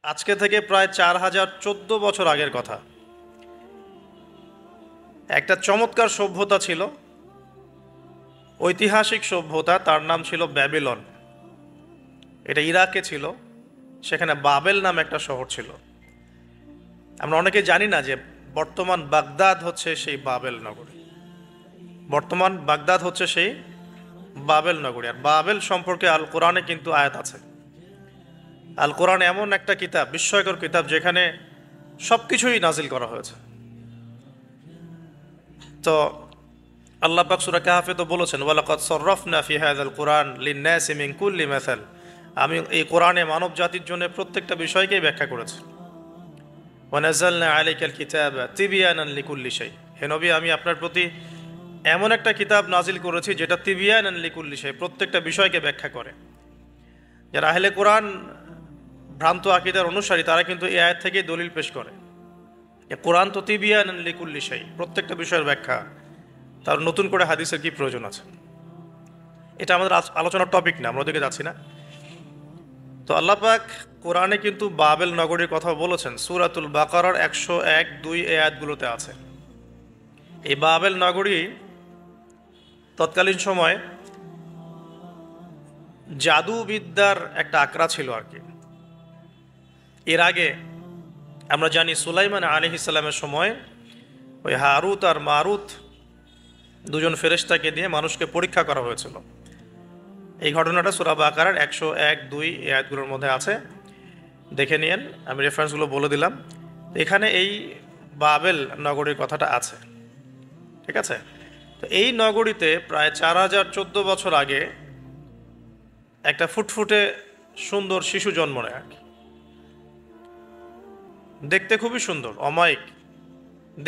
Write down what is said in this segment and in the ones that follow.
আজকে থেকে প্রায় 4014 বছর আগের কথা। একটা চমৎকার সভ্যতা ছিল, ঐতিহাসিক সভ্যতা। তার নাম ছিল ব্যাবিলন। এটা ইরাকে ছিল। সেখানে বাবেল নামে একটা শহর ছিল। আমরা অনেকে জানি না যে বর্তমান বাগদাদ হচ্ছে সেই বাবেল নগরী। বর্তমান বাগদাদ হচ্ছে সেই বাবেল নগরী। আর বাবেল সম্পর্কে আল কোরআনে কিন্তু আয়াত আছে। আল কোরআন এমন একটা কিতাব, বিস্ময়কর কিতাব, যেখানে সব কিছুই নাজিল করা হয়েছে। তো আল্লাহ পাক সূরা কাহফে তো বলেছেন, ওয়ালাকাদ সাররাফনা ফি হাযাল কুরআন লিন-নাসি মিন কুল্লি মাসাল। আমি এই কোরআনে মানব জাতির জন্য প্রত্যেকটা বিষয়কেই ব্যাখ্যা করেছি। ওয়া নাযালনা আলাইকাল কিতাবা তিবয়ানান লিকুল্লি শাই। হে নবী, আমি আপনার প্রতি এমন একটা কিতাব নাজিল করেছি যেটা তিবয়ানান লিকুল্লি শাই, প্রত্যেকটা বিষয়কে ব্যাখ্যা করে। যারা আহলে কোরআন ভ্রান্ত আকীদার অনুসারী, তারা কিন্তু এই আয়াত থেকেই দলিল পেশ করে। কোরআন তো তিবিয়ানান লিকুল্লি শাই, প্রত্যেকটা বিষয়ের ব্যাখ্যা। তার নতুন করে হাদিসের কি প্রয়োজন আছে? এটা আমাদের আলোচনার টপিক না, আমরা ওদিকে যাচ্ছি না। তো আল্লাহ পাক কোরআনে কিন্তু বাবেল নগরীর কথা বলেছেন। সূরাতুল বাকারার 101-2 এই আয়াতগুলোতে আছে। এই বাবেল নগরী তৎকালীন সময় জাদুবিদ্যার একটা আকড়া ছিল আর কি। এর আগে আমরা জানি সুলাইমান আলাইহিস সালামের সময় ওই হারুত আর মারুত দুজন ফেরেশতাকে দিয়ে মানুষকে পরীক্ষা করা হয়েছিল। এই ঘটনাটা সূরা বাকারার 101-2 এই আয়াতগুলোর মধ্যে আছে, দেখে নিয়েন। আমি রেফারেন্সগুলো বলে দিলাম। এখানে এই বাবেল নগরীর কথাটা আছে, ঠিক আছে? তো এই নগরীতে প্রায় 4014 বছর আগে একটা ফুটফুটে সুন্দর শিশু জন্ম নেয় আর কি। দেখতে খুবই সুন্দর, অমায়িক,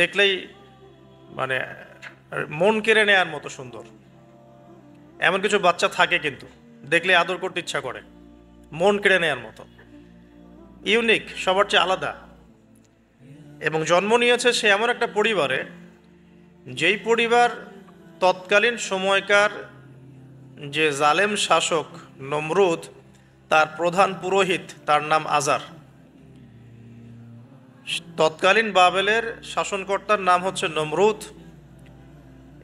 দেখলেই মানে মন কেড়ে নেয়ার মতো সুন্দর। এমন কিছু বাচ্চা থাকে কিন্তু দেখলে আদর করতে ইচ্ছা করে, মন কেড়ে নেয়ার মতো, ইউনিক, সবার চেয়ে আলাদা। এবং জন্ম নিয়েছে সে এমন একটা পরিবারে, যেই পরিবার তৎকালীন সময়কার যে জালেম শাসক নমরুদ, তার প্রধান পুরোহিত, তার নাম আজার। তৎকালীন বাবেলের শাসনকর্তার নাম হচ্ছে নমরুদ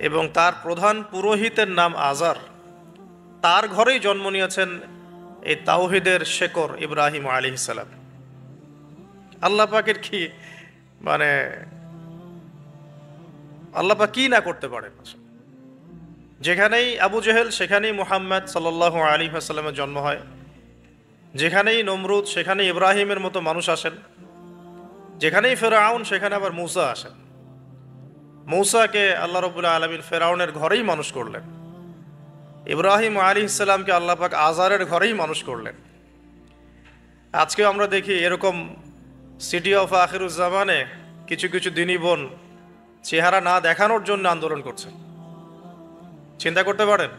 এবং তার প্রধান পুরোহিতের নাম আজার। তার ঘরেই জন্ম নিয়েছেন এই তাওহীদের শেকর ইব্রাহিম আলাইহিস সালাম। আল্লাহ পাকের কি মানে, আল্লাহ পাক কি না করতে পারেন। যেখানেই আবু জেহেল সেখানেই মুহাম্মদ সাল্লাল্লাহু আলাইহি ওয়াসাল্লামের জন্ম হয়। যেখানেই নমরুদ সেখানেই ইব্রাহিমের মতো মানুষ আসেন। যেখানেই ফেরাউন সেখানে আবার মূসা আসেন। মূসাকে আল্লাহ রাব্বুল আলামিন ফেরাউনের ঘরেই মানুষ করলেন। ইব্রাহিম আলাইহিস সালামকে আল্লাহ পাক আজারের ঘরেই মানুষ করলেন। আজকেও আমরা দেখি এরকম সিটি অফ আখিরুজ্জামানে কিছু কিছু দিনী বোন চেহারা না দেখানোর জন্য আন্দোলন করছে। চিন্তা করতে পারেন,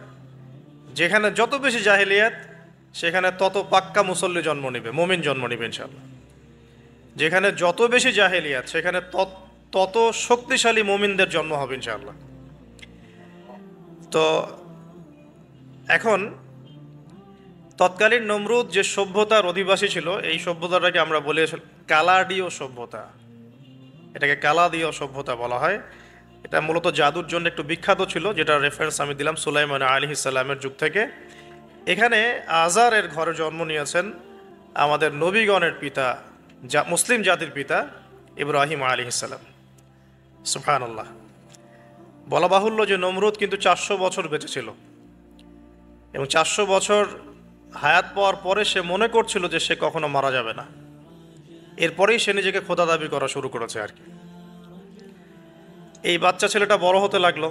যেখানে যত বেশি জাহেলিয়াত সেখানে তত পাক্কা মুসল্লি জন্ম নেবে, মুমিন জন্ম নেবে ইনশাআল্লাহ। যেখানে যত বেশি জাহেলিয়াত সেখানে তত শক্তিশালী মুমিনদের জন্ম হবে ইনশাআল্লাহ। তো এখন তৎকালীন নমরুদ যে সভ্যতার অধিবাসী ছিল, এই সভ্যতাটাকে আমরা বলি কালাডীয় সভ্যতা। এটাকে কালাদীয় সভ্যতা বলা হয়। এটা মূলত জাদুর জন্য একটু বিখ্যাত ছিল, যেটা রেফারেন্স আমি দিলাম সুলাইমান আলাইহিস সালামের যুগ থেকে। এখানে আজারের ঘরে জন্ম নিয়েছেন আমাদের নবীগণের পিতা, মুসলিম জাতির পিতা ইব্রাহিম আলাইহিস সালাম। সুবহানাল্লাহ। বলা বাহুল্য যে নমরুদ কিন্তু 400 বছর বেঁচে ছিল এবং 400 বছর হায়াত পাওয়ার পরে সে মনে করছিল যে সে কখনো মারা যাবে না। এরপরেই সে নিজেকে খোদা দাবি করা শুরু করেছে আর কি। এই বাচ্চা ছেলেটা বড় হতে লাগলো।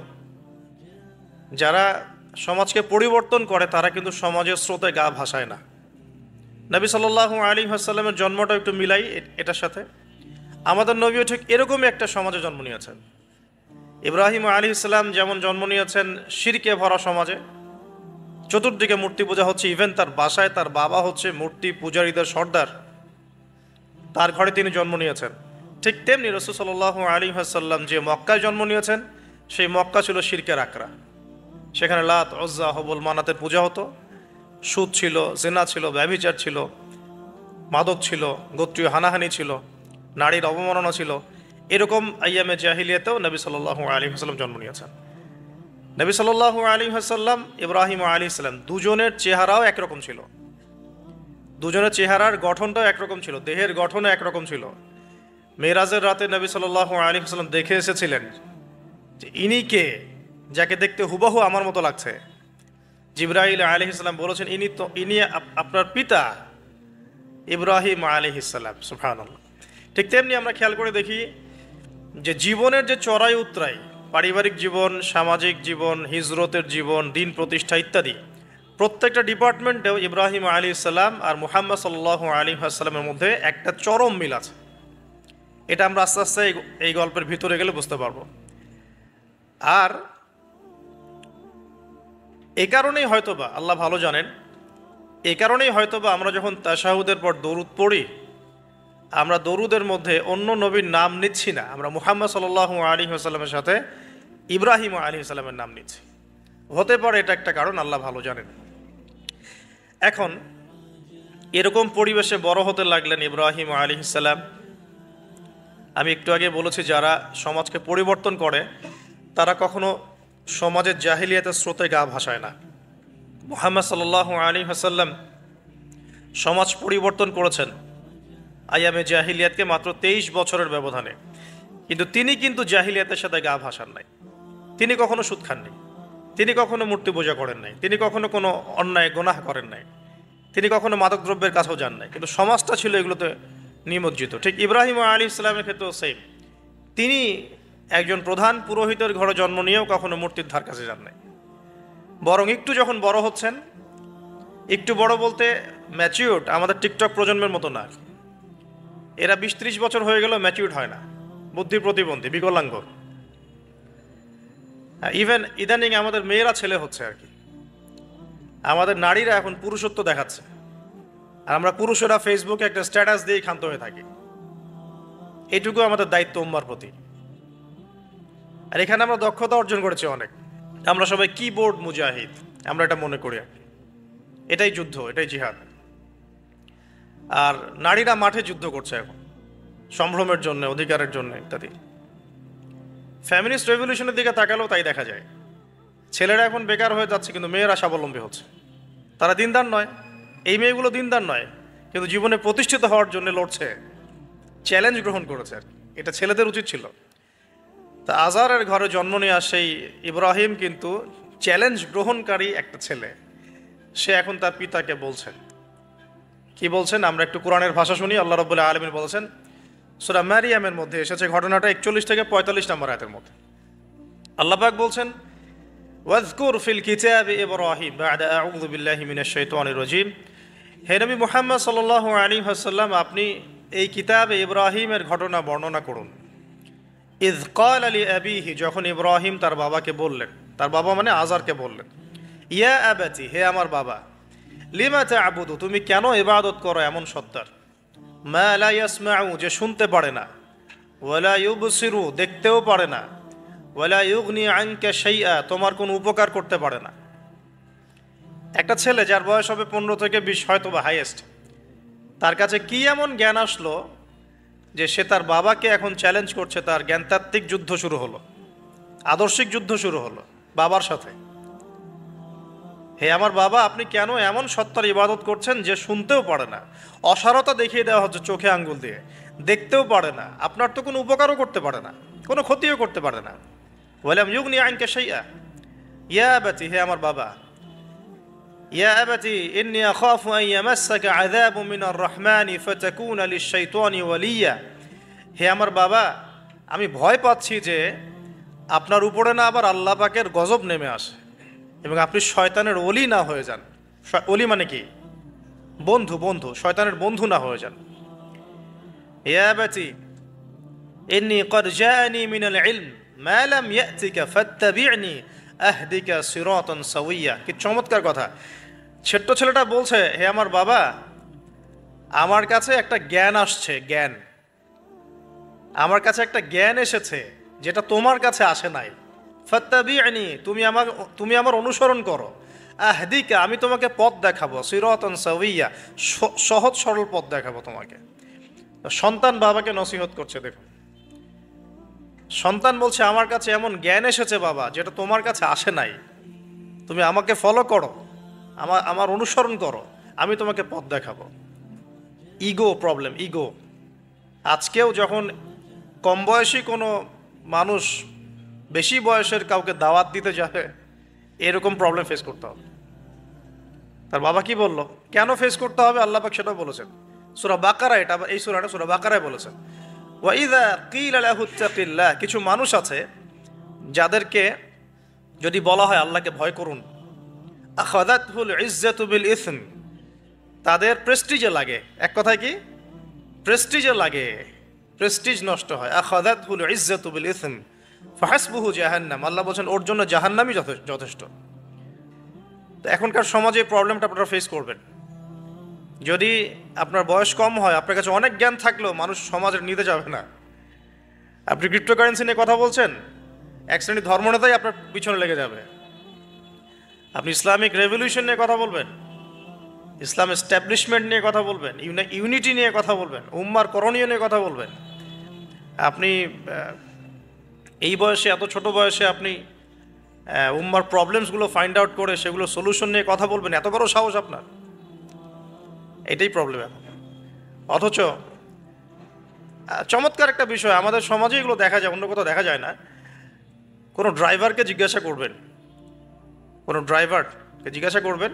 যারা সমাজকে পরিবর্তন করে তারা কিন্তু সমাজের স্রোতে গা ভাসায় না। নবী সাল্লাল্লাহু আলাইহি ওয়াসাল্লামের জন্মটা একটু মিলাই এটার সাথে। আমাদের নবীও ঠিক এরকমই একটা সমাজে জন্ম নিয়েছেন। ইব্রাহিম আলাইহিস সালাম যেমন জন্ম নিয়েছেন শিরকে ভরা সমাজে, চতুর্দিকে মূর্তি পূজা হচ্ছে, ইভেন তার বাসায় তার বাবা হচ্ছে মূর্তি পূজারীদের সর্দার, তার ঘরে তিনি জন্ম নিয়েছেন। ঠিক তেমনি রাসূল সাল্লাল্লাহু আলাইহি ওয়াসাল্লাম যে মক্কায় জন্ম নিয়েছেন, সেই মক্কা ছিল শিরকের আকড়া। সেখানে লাত, উজ্জা, হবল, মানাতের পূজা হতো, সুদ ছিল, জিনা ছিল, ব্যভিচার ছিল, মাদক ছিল, গোত্রীয় হানাহানি ছিল, নারীর অবমাননা ছিল। এরকম আইয়ামে জাহিলিয়াতেও নবী সাল্লাল্লাহু আলাইহি ওয়াসাল্লাম জন্ম নিয়েছেন। নবী সাল্লাল্লাহু আলাইহি ওয়াসাল্লাম, ইব্রাহিম আলাইহিস সালাম, দুজনের চেহারাও একরকম ছিল, দুজনের চেহারার গঠনটাও একরকম ছিল, দেহের গঠনও একরকম ছিল। মেরাজের রাতে নবী সাল্লাল্লাহু আলাইহি ওয়াসাল্লাম দেখে এসেছিলেন যে ইনি কে, যাকে দেখতে হুবহু আমার মতো লাগছে। জিবরাইল আলাইহিস সালাম বলেছেন, ইনি আপনার পিতা ইব্রাহিম আলাইহিস সালাম। সুবহানাল্লাহ। ঠিক তেমনি আমরা খেয়াল করে দেখি যে জীবনের যে চড়াই উতরাই, পারিবারিক জীবন, সামাজিক জীবন, হিজরতের জীবন, দিন প্রতিষ্ঠা ইত্যাদি, প্রত্যেকটা ডিপার্টমেন্টেও ইব্রাহিম আলাইহিস সালাম আর মুহাম্মদ সাল্লাল্লাহু আলাইহি ওয়াসাল্লামের মধ্যে একটা চরম মিল আছে। এটা আমরা আস্তে আস্তে এই গল্পের ভিতরে গেলে বুঝতে পারবো। আর এ কারণেই হয়তোবা আল্লাহ ভালো জানেন, এ কারণেই হয়তোবা আমরা যখন তাশাহুদের পর দরুদ পড়ি, আমরা দরুদের মধ্যে অন্য নবীর নাম নিচ্ছি না, আমরা মুহাম্মদ সাল্লাল্লাহু আলাইহি ওয়াসাল্লামের সাথে ইব্রাহিম আলাইহিস সালামের নাম নিচ্ছি। হতে পারে এটা একটা কারণ, আল্লাহ ভালো জানেন। এখন এরকম পরিবেশে বড় হতে লাগলেন ইব্রাহিম আলাইহিস সালাম। আমি একটু আগে বলেছি, যারা সমাজকে পরিবর্তন করে তারা কখনো সমাজের জাহিলিয়াতের স্রোতে গা ভাসায় না। মুহাম্মদ সাল্লাল্লাহু আলাইহি ওয়াসাল্লাম সমাজ পরিবর্তন করেছেন আইয়ামে জাহিলিয়াতকে মাত্র 23 বছরের ব্যবধানে, কিন্তু তিনি কিন্তু জাহিলিয়াতের সাথে গা ভাসান নাই। তিনি কখনো সুদ খাননি, তিনি কখনো মূর্তি পূজা করেন নাই, তিনি কখনো কোনো অন্যায় গুনাহ করেন নাই, তিনি কখনো মাদক দ্রব্যের কাছেও যান নাই, কিন্তু সমাজটা ছিল এগুলোতে নিমজ্জিত। ঠিক ইব্রাহিম আলাইহিস সালামের ক্ষেত্রেও সেম, তিনি একজন প্রধান পুরোহিতের ঘরে জন্ম নিয়েও কখনো মূর্তির ধার কাছে যান নাই। বরং একটু যখন বড় হচ্ছেন, একটু বড় বলতে ম্যাচিউরড, আমাদের টিকটক প্রজন্মের মতো না, এরা 20-30 বছর হয়ে গেল ম্যাচিউরড হয় না, বুদ্ধি প্রতিবন্ধী, বিকলাঙ্গ। ইভেন ইদানিং আমাদের মেয়েরা ছেলে হচ্ছে আর কি, আমাদের নারীরা এখন পুরুষত্ব দেখাচ্ছে, আর আমরা পুরুষেরা ফেসবুকে একটা স্ট্যাটাস দিয়েই ক্ষান্ত হয়ে থাকি। এটুকু আমাদের দায়িত্ব উম্মার প্রতি। আর এখানে আমরা দক্ষতা অর্জন করেছি অনেক, আমরা সবাই কিবোর্ড মুজাহিদ, আমরা এটা মনে করি। এটাই যুদ্ধ, এটাই জিহাদ। আর নারীরা মাঠে যুদ্ধ করছে এখন সম্ভ্রমের জন্য, অধিকারের জন্য ইত্যাদি। ফ্যামিলিস্ট রেভলিউশনের দিকে তাকালেও তাই দেখা যায়। ছেলেরা এখন বেকার হয়ে যাচ্ছে, কিন্তু মেয়েরা স্বাবলম্বী হচ্ছে। তারা দিনদার নয়, এই মেয়েগুলো দিনদার নয়, কিন্তু জীবনে প্রতিষ্ঠিত হওয়ার জন্য লড়ছে, চ্যালেঞ্জ গ্রহণ করেছে। আর এটা ছেলেদের উচিত ছিল। তা আজারের ঘরে জন্ম নেওয়া সেই ইব্রাহিম কিন্তু চ্যালেঞ্জ গ্রহণকারী একটা ছেলে। সে এখন তার পিতাকে বলছেন, কি বলছেন আমরা একটু কোরআনের ভাষা শুনি। আল্লাহ রাব্বুল আলামিন বলেছেন, সূরা মারিয়ামের মধ্যে এসেছে ঘটনাটা 41 থেকে 45 নম্বর আয়াতের মধ্যে। আল্লাহ পাক বলছেন, ওয়াজকুর ফিল কিতাবি ইব্রাহিম বা'দা আউযু বিল্লাহি মিনাশ শাইতানির রাজীম। হে নবী মুহাম্মদ সাল্লাল্লাহু আলাইহি ওয়াসাল্লাম, আপনি এই কিতাবে ইব্রাহিমের ঘটনা বর্ণনা করুন। ইয ক্বালা লিআবিহি, যখন ইব্রাহিম তার বাবাকে বললেন, তার বাবা মানে আজারকে বললেন, ইয়া আবাতি, হে আমার বাবা, লিমা তা'বুদু, তুমি কেন ইবাদত করো এমন সত্তার, মা লা ইয়াসমাউ, যে শুনতে পারে না, ওয়ালা ইউবসিরু, দেখতেও পারে না, ওয়ালা ইউগনি আনকা শাইআ, তোমার কোনো উপকার করতে পারে না। একটা ছেলে যার বয়স হবে 15 থেকে 20, হয়তো বা হাইয়েস্ট, তার কাছে কি এমন জ্ঞান আসলো যে সে তার বাবাকে এখন চ্যালেঞ্জ করছে। তার জ্ঞানতাত্ত্বিক যুদ্ধ শুরু হলো, আদর্শিক যুদ্ধ শুরু হলো বাবার সাথে। হে আমার বাবা, আপনি কেন এমন সত্তার ইবাদত করছেন যে শুনতেও পারে না, অসারতা দেখিয়ে দেওয়া হচ্ছে চোখে আঙ্গুল দিয়ে, দেখতেও পারে না, আপনার তো কোনো উপকারও করতে পারে না, কোনো ক্ষতিও করতে পারে না। ওয়ালাম ইউগনি আনকা শাইআ, ইয়া আবাতি, হে আমার বাবা, ইয়া আবাতি ইন্নী আখাফু আন ইয়ামাসসাকা আযাবুম মিনার রাহমানি ফাতাকুনা লিশ-শাইতানি ওয়ালিয়্যা, হে আমার বাবা, আমি ভয় পাচ্ছি যে আপনার উপরে না আবার আল্লাহ পাকের গজব নেমে আসে এবং আপনি শয়তানের ওলি না হয়ে যান। ওলি মানে কি? বন্ধু, বন্ধু, শয়তানের বন্ধু না হয়ে যান। ইয়া আবাতি ইন্নী ক্বাদ জাআনি মিনাল ইলম মা লাম ইয়াতিকা ফাত্তাবি'নি আহদিকা সিরাতান সাওয়িয়্যা। কি চমৎকার কথা! ছোট্ট ছেলেটা বলছে, হে আমার বাবা, আমার কাছে একটা জ্ঞান আসছে, জ্ঞান, আমার কাছে একটা জ্ঞান এসেছে যেটা তোমার কাছে আসে নাই। ফাত্তাবি'নি, তুমি আমার অনুসরণ করো। আহদিকা, আমি তোমাকে পথ দেখাবো, সিরাতান সাওয়িয়া, সহজ সরল পথ দেখাবো তোমাকে। সন্তান বাবাকে নসিহত করছে। দেখুন, সন্তান বলছে আমার কাছে এমন জ্ঞান এসেছে বাবা, যেটা তোমার কাছে আসে নাই, তুমি আমাকে ফলো করো, আমার অনুসরণ করো, আমি তোমাকে পথ দেখাবো। Ego problem, ego. আজকেও যখন কম বয়সী কোনো মানুষ বেশি বয়সের কাউকে দাওয়াত দিতে যাবে, এরকম প্রবলেম ফেস করতে হবে। তার বাবা কি বলল, কেন ফেস করতে হবে, আল্লাহ পাক সেটাও বলেছেন সূরা বাকারা। এটা এই সূরাটা সূরা বাকারায় বলেছেন, ওয়া ইযা কিলা লাহু ইত্তাকিল্লাহ, কিছু মানুষ আছে যাদেরকে যদি বলা হয় আল্লাহকে ভয় করুন, আখাযাতহুল ইজ্জাতু বিল ইসম, তাদের প্রেস্টিজে লাগে। এক কথায় কি, প্রেস্টিজে লাগে, প্রেস্টিজ নষ্ট হয়। আখাযাতহুল ইজ্জাতু বিল ইসম ফাহাসবুহু জাহান্নাম, আল্লাহ বলছেন ওর জন্য জাহান্নামই যথেষ্ট। তো এখনকার সমাজে এই প্রবলেমটা আপনারা ফেস করবেন। যদি আপনার বয়স কম হয়, আপনার কাছে অনেক জ্ঞান থাকলেও মানুষ সমাজের নিতে যাবে না। আপনি ক্রিপ্টোকারেন্সি নিয়ে কথা বলছেন, এক শ্রেণী ধর্মনেতাই আপনার পিছনে লেগে যাবে। আপনি ইসলামিক রেভলিউশন নিয়ে কথা বলবেন, ইসলাম এস্টাবলিশমেন্ট নিয়ে কথা বলবেন, ইউনিটি নিয়ে কথা বলবেন, উম্মার করণীয় নিয়ে কথা বলবেন। আপনি এই বয়সে, এত ছোট বয়সে আপনি উম্মার প্রবলেমসগুলো ফাইন্ড আউট করে সেগুলো সলিউশন নিয়ে কথা বলবেন, এত বড় সাহস আপনার? এটাই প্রবলেম এখন। অথচ চমৎকার একটা বিষয়, আমাদের সমাজে এগুলো দেখা যায়, অন্য কোথাও দেখা যায় না। কোনো ড্রাইভারকে জিজ্ঞাসা করবেন,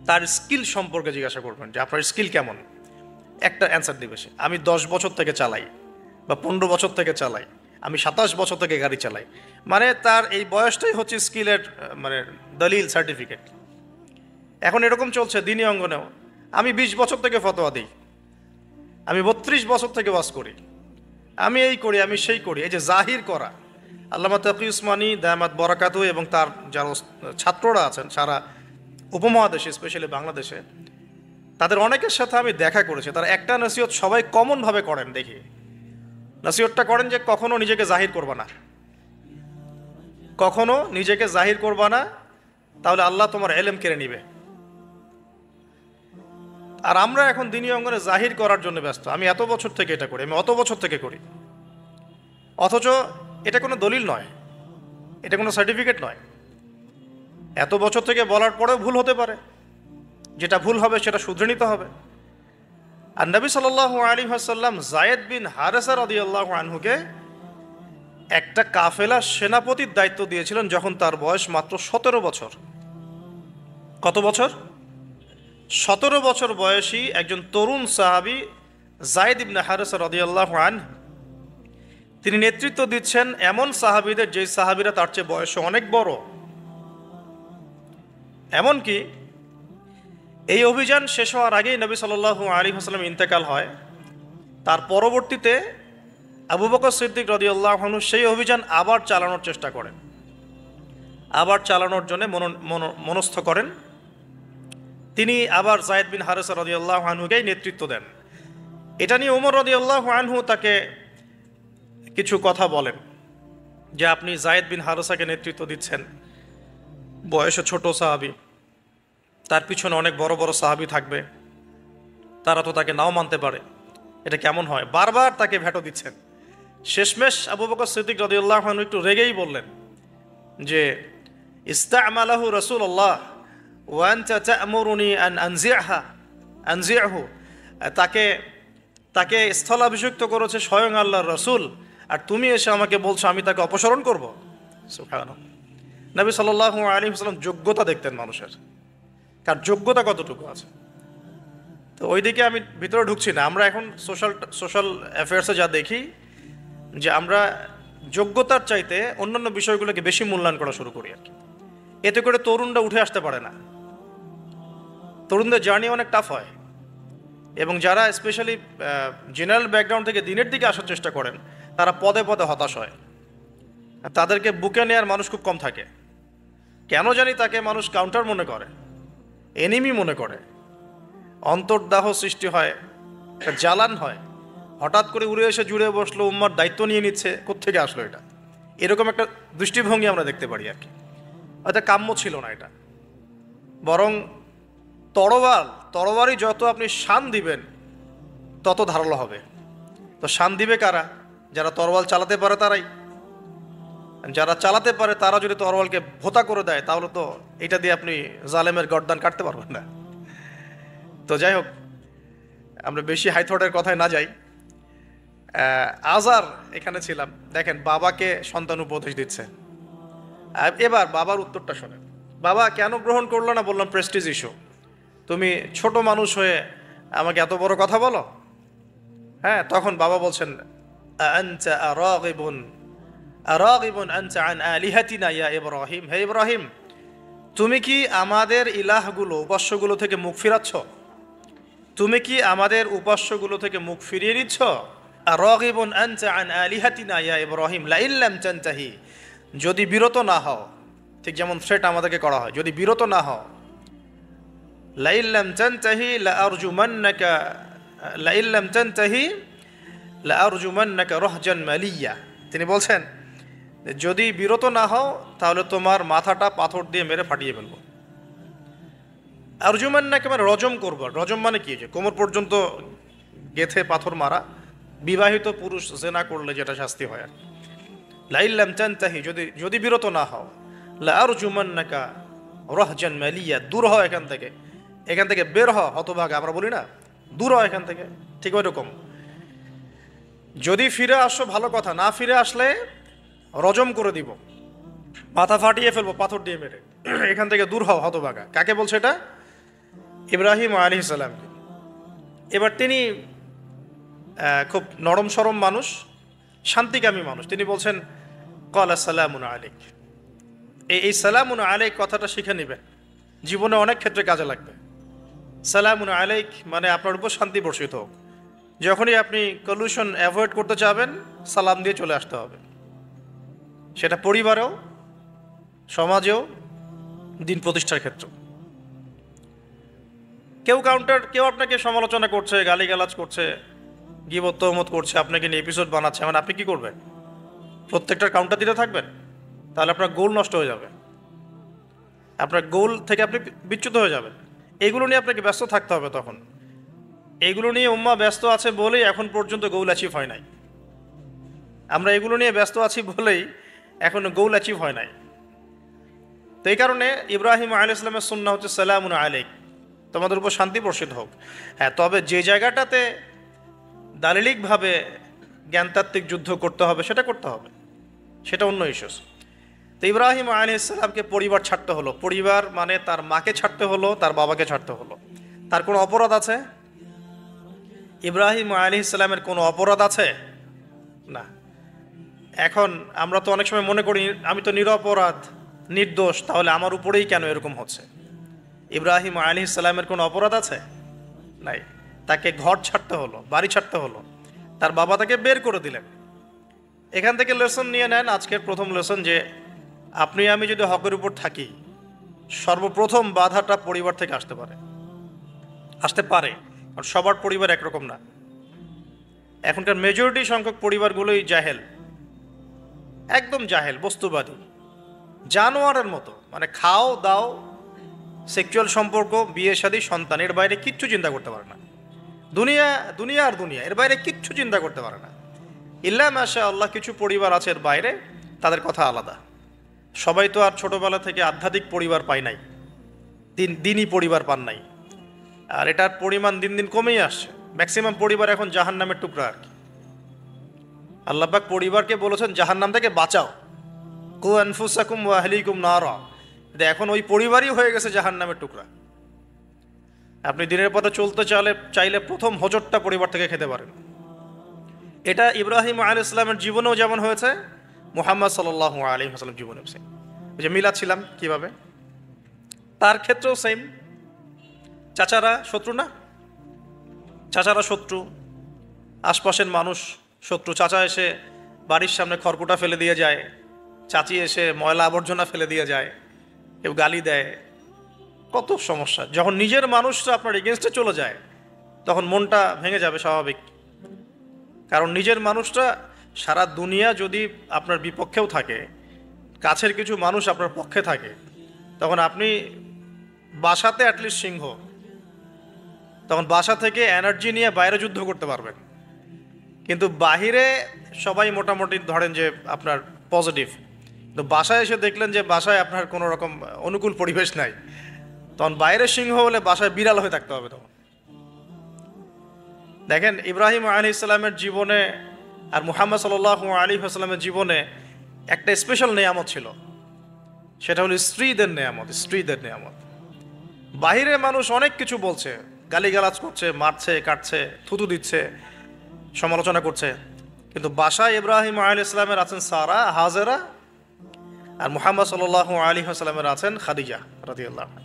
তার স্কিল সম্পর্কে জিজ্ঞাসা করবেন যে আপনার স্কিল কেমন। একটা অ্যান্সার দিবে সে, আমি 10 বছর থেকে চালাই, বা 15 বছর থেকে চালাই, আমি 27 বছর থেকে গাড়ি চালাই। মানে তার এই বয়সটাই হচ্ছে স্কিলের মানে দলিল, সার্টিফিকেট। এখন এরকম চলছে দিনী অঙ্গনেও। আমি 20 বছর থেকে ফতোয়া দিই, আমি 32 বছর থেকে ওয়াজ করি, আমি এই করি, আমি সেই করি। এই যে জাহির করা, আল্লামা তাকি উসমানী দায়ামাত বরাকাতু এবং তার যারা ছাত্ররা আছেন সারা উপমহাদেশে, স্পেশালি বাংলাদেশে, তাদের অনেকের সাথে আমি দেখা করেছি। তারা একটা নসিহত সবাই কমনভাবে করেন, দেখি নসিহতটা করেন যে কখনো নিজেকে জাহির করবা না, কখনো নিজেকে জাহির করবা না, তাহলে আল্লাহ তোমার এলেম কেড়ে নিবে। আর আমরা এখন দিনী অঙ্গনে জাহির করার জন্য ব্যস্ত, আমি এত বছর থেকে এটা করি, আমি অত বছর থেকে করি। অথচ এটা কোনো দলিল নয়, এটা কোনো সার্টিফিকেট নয়। এত বছর থেকে বলার পরেও ভুল হতে পারে, যেটা ভুল হবে সেটা শুধরে নিতে হবে। আর নবী সাল্লাল্লাহু আলাইহি ওয়াসাল্লাম যায়েদ বিন হারেসা রাদিয়াল্লাহু আনহুকে একটা কাফেলার সেনাপতির দায়িত্ব দিয়েছিলেন যখন তার বয়স মাত্র 17 বছর। কত বছর? 17 বছর বয়সী একজন তরুণ সাহাবী যায়েদ ইবনে হারেসা রাদিয়াল্লাহু আনহু, তিনি নেতৃত্ব দিচ্ছেন এমন সাহাবীদের যে সাহাবীরা তার চেয়ে বয়সে অনেক বড়। এমনকি এই অভিযান শেষ হওয়ার আগেই নবী সাল্লাল্লাহু আলাইহি ওয়াসাল্লাম ইন্তেকাল হয়। তার পরবর্তীতে আবু বকর সিদ্দিক রাদিয়াল্লাহু আনহু সেই অভিযান আবার চালানোর চেষ্টা করেন, আবার চালানোর জন্য মনস্থ করেন। তিনি আবার যায়েদ বিন হারেসা রাদিয়াল্লাহু আনহুকেই নেতৃত্ব দেন। এটা নিয়ে ওমর রাদিয়াল্লাহু আনহু তাকে কিছু কথা বলেন যে আপনি যায়েদ বিন হারেসাকে নেতৃত্ব দিচ্ছেন, বয়সে ছোট সাহাবী, তার পিছনে অনেক বড় বড় সাহাবী থাকবে, তারা তো তাকে নাও মানতে পারে, এটা কেমন হয়? বারবার তাকে ভেটো দিচ্ছেন। শেষমেশ আবু বকর সিদ্দিক রাদিয়াল্লাহু আনহু একটু রেগেই বললেন যে ইস্তা'মালাহু রাসূলুল্লাহ ওয়া আনতা তা'মুরুনি আন আনজি'হু, তাকে স্থলাভিষিক্ত করেছে স্বয়ং আল্লাহর রাসূল, আর তুমি এসে আমাকে বলছো আমি তাকে অপসারণ করব। সুবহানাল্লাহ। নবী সাল্লাল্লাহু আলাইহি ওয়াসাল্লাম যোগ্যতা দেখতেন মানুষের, কার যোগ্যতা কতটুকু আছে। তো ওইদিকে আমি ভিতরে ঢুকছি না। আমরা এখন সোশ্যাল অ্যাফেয়ার্সে যা দেখি যে আমরা যোগ্যতার চাইতে অন্যান্য বিষয়গুলোকে বেশি মূল্যায়ন করা শুরু করি আর কি। এতে করে তরুণরা উঠে আসতে পারে না, তরুণদের জার্নি অনেক টাফ হয়। এবং যারা স্পেশালি জেনারেল ব্যাকগ্রাউন্ড থেকে দিনের দিকে আসার চেষ্টা করেন, তারা পদে পদে হতাশ হয়। তাদেরকে বুকে নেওয়ার মানুষ খুব কম থাকে। কেন জানি তাকে মানুষ কাউন্টার মনে করে, এনিমি মনে করে, অন্তর্দাহ সৃষ্টি হয়, একটা জ্বালান হয়। হঠাৎ করে উড়ে এসে জুড়ে বসলো, উম্মার দায়িত্ব নিয়ে নিচ্ছে, কোত্থেকে আসলো এটা? এরকম একটা দৃষ্টিভঙ্গি আমরা দেখতে পারি আর কি। হয়তো কাম্য ছিল না এটা। বরং তরবারি যত আপনি শান দিবেন তত ধারালো হবে। তো শান দিবে কারা? যারা তরোয়াল চালাতে পারে তারাই। যারা চালাতে পারে তারা যদি তরোয়ালকে ভোতা করে দেয় তাহলে তো এটা দিয়ে আপনি জালেমের গর্দান কাটতে পারবেন না। তো যাই হোক, আমরা বেশি হাইথটের কথায় না যাই। আজার এখানে ছিলাম, দেখেন বাবাকে সন্তান উপদেশ দিচ্ছে। এবার বাবার উত্তরটা শোনেন। বাবা কেন গ্রহণ করলো না? বললাম প্রেস্টিজ ইস্যু। তুমি ছোট মানুষ হয়ে আমাকে এত বড় কথা বলো। হ্যাঁ, তখন বাবা বলছেন আনতা আরাগিবুন আনতা আন আলিহাতিনা ইয়া ইব্রাহিম, হে ইব্রাহিম তুমি কি আমাদের ইলাহগুলো উপাস্যগুলো থেকে মুখ ফিরাচ্ছ? তুমি কি আমাদের উপাস্যগুলো থেকে মুখ ফিরিয়ে নিচ্ছ? আরাগিবুন আনতা আন আলিহাতিনা ইয়া ইব্রাহিম লা ইল্লাম তানতাহি, যদি বিরত না হও, ঠিক যেমন থ্রেট আমাদেরকে করা হয়, যদি বিরত না হও, লা ইল্লাম তানতাহি লা আরজুমান্নাকা লা ইল্লাম তানতাহি লা আরজুমান্নাকা রাহজান মালিয়া। তিনি বলছেন যদি বিরত না হও তাহলে তোমার মাথাটা পাথর দিয়ে মেরে ফাটিয়ে ফেলবো। আরজুমান্নাকা মানে রজম করব। রজম মানে কি? যে কোমর পর্যন্ত গেথে পাথর মারা, বিবাহিত পুরুষ জেনা করলে যেটা শাস্তি হয়। আর লা ইল্লাম তানতাহি, যদি বিরত না হও, লা আরজুমান্নাকা রাহজান মালিয়া, দূর হও এখান থেকে বের হও হতভাগা, আমরা বলি না দূর হও এখান থেকে, ঠিক ওই রকম। যদি ফিরে আসো ভালো কথা, না ফিরে আসলে রজম করে দিব, মাথা ফাটিয়ে ফেলবো পাথর দিয়ে মেরে, এখান থেকে দূর হও হতভাগা। কাকে বলছে এটা? ইব্রাহিম আলাইহিস সালামকে। এবার তিনি খুব নরম সরম মানুষ, শান্তিকামী মানুষ, তিনি বলছেন ক্বালা সালামুন আলাইক। এই সালামুন আলাইক কথাটা শিখে নেবেন, জীবনে অনেক ক্ষেত্রে কাজে লাগবে। সালামুন আলাইক মানে আপনার উপর শান্তি বর্ষিত হোক। যখনই আপনি কলিউশন অ্যাভয়েড করতে চাবেন সালাম দিয়ে চলে আসতে হবে, সেটা পরিবারেও, সমাজেও, দিন প্রতিষ্ঠার ক্ষেত্রে। কেউ আপনাকে সমালোচনা করছে, গালিগালাজ করছে, গীবত তহমত করছে, আপনাকে নিয়ে এপিসোড বানাচ্ছে, মানে আপনি কি করবেন? প্রত্যেকটার কাউন্টার দিতে থাকবেন? তাহলে আপনার গোল নষ্ট হয়ে যাবে, আপনার গোল থেকে আপনি বিচ্যুত হয়ে যাবেন। এগুলো নিয়ে আপনাকে ব্যস্ত থাকতে হবে। তখন এগুলো নিয়ে উম্মাহ ব্যস্ত আছে বলেই এখন পর্যন্ত গোল অ্যাচিভ হয় নাই। আমরা এগুলো নিয়ে ব্যস্ত আছি বলেই এখনো গোল অ্যাচিভ হয় নাই। তো এই কারণে ইব্রাহিম আলাইহিস সালামের সুন্নাহ হচ্ছে সালামুন আলাইক, তোমাদের উপর শান্তি বর্ষিত হোক। হ্যাঁ, তবে যে জায়গাটাতে দালিলিকভাবে জ্ঞানতাত্ত্বিক যুদ্ধ করতে হবে সেটা করতে হবে, সেটা অন্য ইস্যুস। তো ইব্রাহিম আলাইহিস সালামকে পরিবার ছাড়তে হলো। পরিবার মানে তার মাকে ছাড়তে হলো, তার বাবাকে ছাড়তে হলো। তার কোনো অপরাধ আছে? ইব্রাহিম আলাইহিস সালামের কোনো অপরাধ আছে? না। এখন আমরা তো অনেক সময় মনে করি আমি তো নিরপরাধ, নির্দোষ, তাহলে আমার উপরেই কেন এরকম হচ্ছে? ইব্রাহিম আলাইহিস সালামের কোনো অপরাধ আছে? নাই। তাকে ঘর ছাড়তে হলো, বাড়ি ছাড়তে হলো, তার বাবা তাকে বের করে দিলেন। এখান থেকে লেসন নিয়ে নেন, আজকের প্রথম লেসন, যে আপনি আমি যদি হকের উপর থাকি, সর্বপ্রথম বাধাটা পরিবার থেকে আসতে পারে। কারণ সবার পরিবার একরকম না। এখনকার মেজরিটি সংখ্যক পরিবারগুলোই জাহেল, একদম জাহেল, বস্তুবাদী, জানোয়ারের মতো। মানে খাও দাও, সেক্সুয়াল সম্পর্ক, বিয়ে শাদী, সন্তান, এর বাইরে কিচ্ছু চিন্তা করতে পারে না। দুনিয়া আর দুনিয়া, এর বাইরে কিচ্ছু চিন্তা করতে পারে না। ইল্লা মাশা আল্লাহ, কিছু পরিবার আছে এর বাইরে, তাদের কথা আলাদা। সবাই তো আর ছোটবেলা থেকে আধ্যাত্মিক পরিবার পায় নাই, দিনই পরিবার পান নাই। আর এটার পরিমাণ দিন দিন কমেই আসছে। ম্যাক্সিমাম পরিবার এখন জাহান্নামের টুকরা আর কি। আল্লাহ পাক পরিবারকে বলেছেন জাহান্নাম থেকে বাঁচাও, কু আনফুসাকুম ওয়া আহলিকুম নারা। এখন ওই পরিবারই হয়ে গেছে জাহান্নামের টুকরা। আপনি দিনের পথে চলতে চাইলে প্রথম হোঁচটটা পরিবার থেকে খেতে পারেন। এটা ইব্রাহিম আলাইহিস সালামের জীবনেও যেমন হয়েছে, মুহাম্মদ সাল্লাল্লাহু আলাইহি ওয়াসাল্লাম জীবনে হয়েছে। ওই যে মিলাচ্ছিলাম কিভাবে, তার ক্ষেত্রেও সেম। চাচারা শত্রু না? চাচারা শত্রু, আশপাশের মানুষ শত্রু। চাচা এসে বাড়ির সামনে খড়কুটা ফেলে দিয়ে যায়, চাচি এসে ময়লা আবর্জনা ফেলে দিয়ে যায়, কেউ গালি দেয়, কত সমস্যা। যখন নিজের মানুষরা আপনার এগেনস্টে চলে যায় তখন মনটা ভেঙে যাবে, স্বাভাবিক। কারণ নিজের মানুষটা, সারা দুনিয়া যদি আপনার বিপক্ষেও থাকে, কাছের কিছু মানুষ আপনার পক্ষে থাকে, তখন আপনি বাসাতে অ্যাটলিস্ট সিংহ, তখন বাসা থেকে এনার্জি নিয়ে বাইরে যুদ্ধ করতে পারবেন। কিন্তু বাহিরে সবাই মোটামুটি ধরেন যে আপনার পজিটিভ, তো বাসায় এসে দেখলেন যে বাসায় আপনার কোনো রকম অনুকূল পরিবেশ নাই, তখন বাইরের সিংহ হলে বাসায় বিড়াল হয়ে থাকতে হবে তখন। দেখেন ইব্রাহিম আলাইহিস সালামের জীবনে আর মুহাম্মদ সাল্লাল্লাহু আলাইহি ওয়াসাল্লামের জীবনে একটা স্পেশাল নেয়ামত ছিল, সেটা হলো স্ত্রীদের নেয়ামত। স্ত্রীদের নেয়ামত, বাহিরে মানুষ অনেক কিছু বলছে, গালিগালাজ করছে, মারছে, কাটছে, থুতু দিচ্ছে, সমালোচনা করছে, কিন্তু বাসায় ইব্রাহিম আলাইহিস সালামের আছেন সারা, হাজেরা, আর মুহাম্মদ সাল্লাল্লাহু আলাইহি ওয়াসাল্লামের আছেন খাদিজা রাদিয়াল্লাহু আনহা।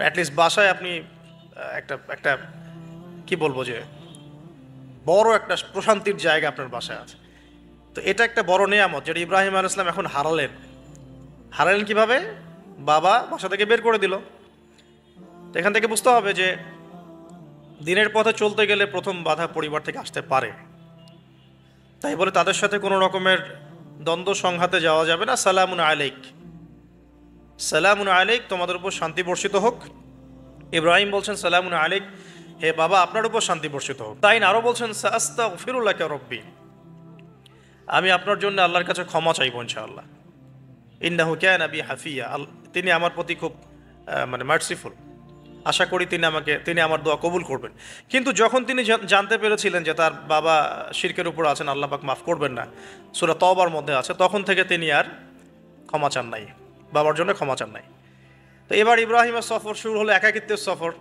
অ্যাটলিস্ট বাসায় আপনি একটা একটা কি বলবো যে বড় একটা প্রশান্তির জায়গা আপনার বাসায় আছে। তো এটা একটা বড় নেয়ামত যেটা ইব্রাহিম আলাইহিস সালাম এখন হারালেন কিভাবে? বাবা বাসা থেকে বের করে দিল। তো এখান থেকে বুঝতে হবে যে দিনের পথে চলতে গেলে প্রথম বাধা পরিবার থেকে আসতে পারে, তাই বলে তাদের সাথে কোনো রকমের দ্বন্দ্ব সংঘাতে যাওয়া যাবে না। সালামুন আলাইক, সালামুন আলাইক, তোমাদের উপর শান্তি বর্ষিত হোক। ইব্রাহিম বলছেন সালামুন আলাইক, হে বাবা আপনার উপর শান্তি বর্ষিত হোক। তাই আরও বলছেন সাস্তাগফিরুল্লাকা রব্বি, আমি আপনার জন্য আল্লাহর কাছে ক্ষমা চাইব ইনশাআল্লাহ। ইন্নাহু কানা বি হাফিয়া, তিনি আমার প্রতি খুব মানে মার্সিফুল, আশা করি তিনি আমার দোয়া কবুল করবেন। কিন্তু যখন তিনি জানতে পেরেছিলেন যে তার বাবা শিরকের উপর আছেন, আল্লাহ পাক মাফ করবেন না, সূরা তওবার মধ্যে আছে, তখন থেকে তিনি আর ক্ষমা চান নাই, বাবার জন্য ক্ষমা চান নাই। তো এবার ইব্রাহিমের সফর শুরু হলো একাকিত্বের সফর।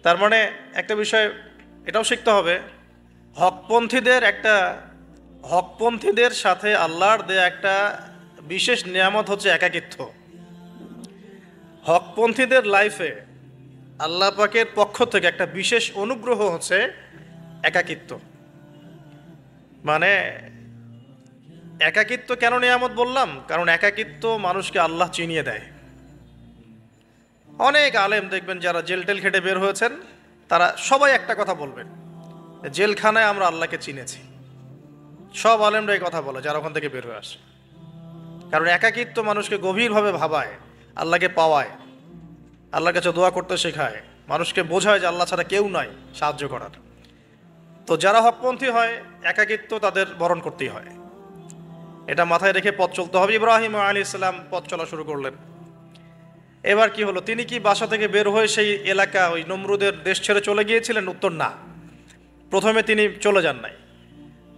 তার মানে একটা বিষয় এটাও শিখতে হবে, হকপন্থীদের সাথে আল্লাহর দেয়া একটা বিশেষ নিয়ামত হচ্ছে একাকিত্ব। হকপন্থীদের লাইফে আল্লাহ পাকের পক্ষ থেকে একটা বিশেষ অনুগ্রহ হচ্ছে একাকিত্ব। মানে একাকিত্ব কেন নিয়ামত বললাম? কারণ একাকিত্ব মানুষকে আল্লাহ চিনিয়ে দেয়। অনেক আলেম দেখবেন যারা জেল টেল খেটে বের হয়েছেন, তারা সবাই একটা কথা বলবেন, জেলখানায় আমরা আল্লাহকে চিনেছি। সব আলেমরা এই কথা বলে যারা ওখান থেকে বের হয়ে আসে। কারণ একাকিত্ব মানুষকে গভীরভাবে ভাবায়, আল্লাহকে পাওয়ায়, আল্লাহর কাছে দোয়া করতে শেখায়, মানুষকে বোঝায় যে আল্লাহ ছাড়া কেউ নাই সাহায্য করার। তো যারা হকপন্থী হয় একাকিত্ব তাদের বরণ করতেই হয়, এটা মাথায় রেখে পথ চলতে হবে। ইব্রাহিম আলাইহিস সালাম পথ চলা শুরু করলেন। এবার কি হলো, তিনি কি বাসা থেকে বের হয়ে সেই এলাকা ওই নমরুদের দেশ ছেড়ে চলে গিয়েছিলেন? উত্তর না, প্রথমে তিনি চলে যান নাই।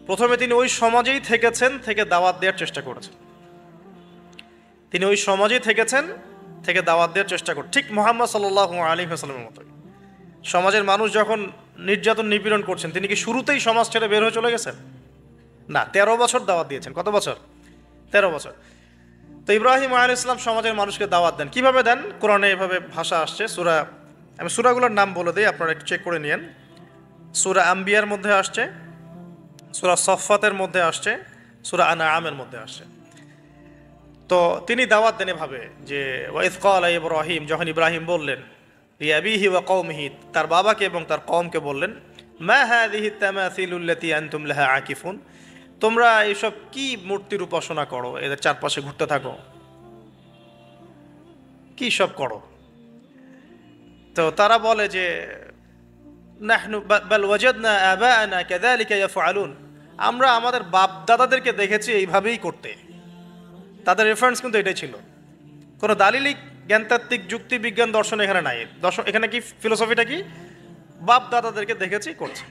প্রথমে তিনি ওই সমাজেই থেকেছেন, থেকে দাওয়াত দেওয়ার চেষ্টা করেছেন। তিনি ওই সমাজেই থেকেছেন, থেকে দাওয়াত দেওয়ার চেষ্টা করেন, ঠিক মুহাম্মদ সাল্লাল্লাহু আলাইহি ওয়াসাল্লামের মতোই। সমাজের মানুষ যখন নির্যাতন নিপীড়ন করছেন, তিনি কি শুরুতেই সমাজ ছেড়ে বের হয়ে চলে গেছেন? না, 13 বছর দাওয়াত দিয়েছেন। কত বছর? 13 বছর। তো ইব্রাহিম আলাইহিস সালাম সমাজের মানুষকে দাওয়াত দেন। কিভাবে দেন? কোরআনে এভাবে ভাষা আসছে। আমি সূরাগুলোর নাম বলে দিই, আপনারা একটু চেক করে নিয়েন। সূরা আম্বিয়ার মধ্যে আসছে, সূরা সফফাতের মধ্যে আসছে, সূরা আনআমের মধ্যে আসছে। তো তিনি দাওয়াত দেন এভাবে যে ওয়াইজ ক্বালা ইব্রাহিম, যখন ইব্রাহিম বললেন লিআবিহি ওয়া কওমিহি, তার বাবাকে এবং তার কওমকে বললেন, মা হাযিহি তামাসিলুল্লাতী আনতুম লাহা আকিফুন, তোমরা এইসব কি মূর্তির উপাসনা করো, এদের চারপাশে ঘুরতে থাকো, কি সব করো? তো তারা বলে যে নাহনু বাল ওয়াজাদনা আবাআনা কাযালিকা ইয়াফআলুন, আমরা আমাদের বাপ দাদাদেরকে দেখেছি এইভাবেই করতে। তাদের রেফারেন্স কিন্তু এটাই ছিল, কোনো দালিলিক জ্ঞানতাত্ত্বিক যুক্তি বিজ্ঞান দর্শন এখানে নাই। এখানে কি ফিলোসফিটা কি? বাপ দাদাদেরকে দেখেছি করছে।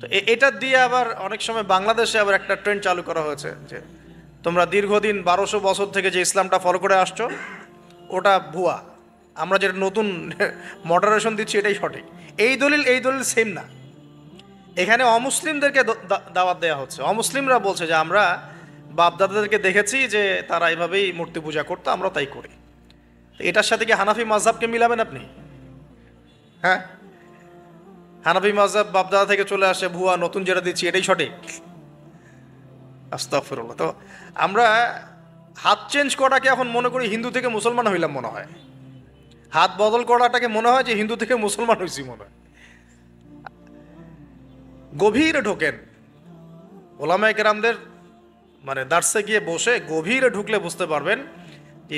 তো এটা দিয়ে আবার অনেক সময় বাংলাদেশে আবার একটা ট্রেন্ড চালু করা হয়েছে যে তোমরা দীর্ঘদিন 1200 বছর থেকে যে ইসলামটা ফলো করে আসছো ওটা ভুয়া, আমরা যেটা নতুন মডারেশন দিচ্ছি এটাই সঠিক। এই দলিল সেম না। এখানে অমুসলিমদেরকে দাওয়াত দেওয়া হচ্ছে। অমুসলিমরা বলছে যে আমরা বাপ দাদাদেরকে দেখেছি যে তারা এইভাবেই মূর্তি পূজা করতো, আমরা তাই করি। এটার সাথে কি হানাফি মাযহাবকে মিলাবেন আপনি? হ্যাঁ, হানাফি মাযহাব বাপদাদা থেকে চলে আসে, ভুয়া, নতুন যেটা দিচ্ছি এটাই সঠিক। আস্তাগফিরুল্লাহ। তো আমরা হাত চেঞ্জ করাটাকে এখন মনে করি হিন্দু থেকে মুসলমান হইলাম মনে হয়, হাত বদল করাটাকে মনে হয় যে হিন্দু থেকে মুসলমান হয়েছি মনে হয়। গভীরে ঢোকেন, ওলামায়ে কেরামদের মানে দার্সে গিয়ে বসে গভীরে ঢুকলে বুঝতে পারবেন যে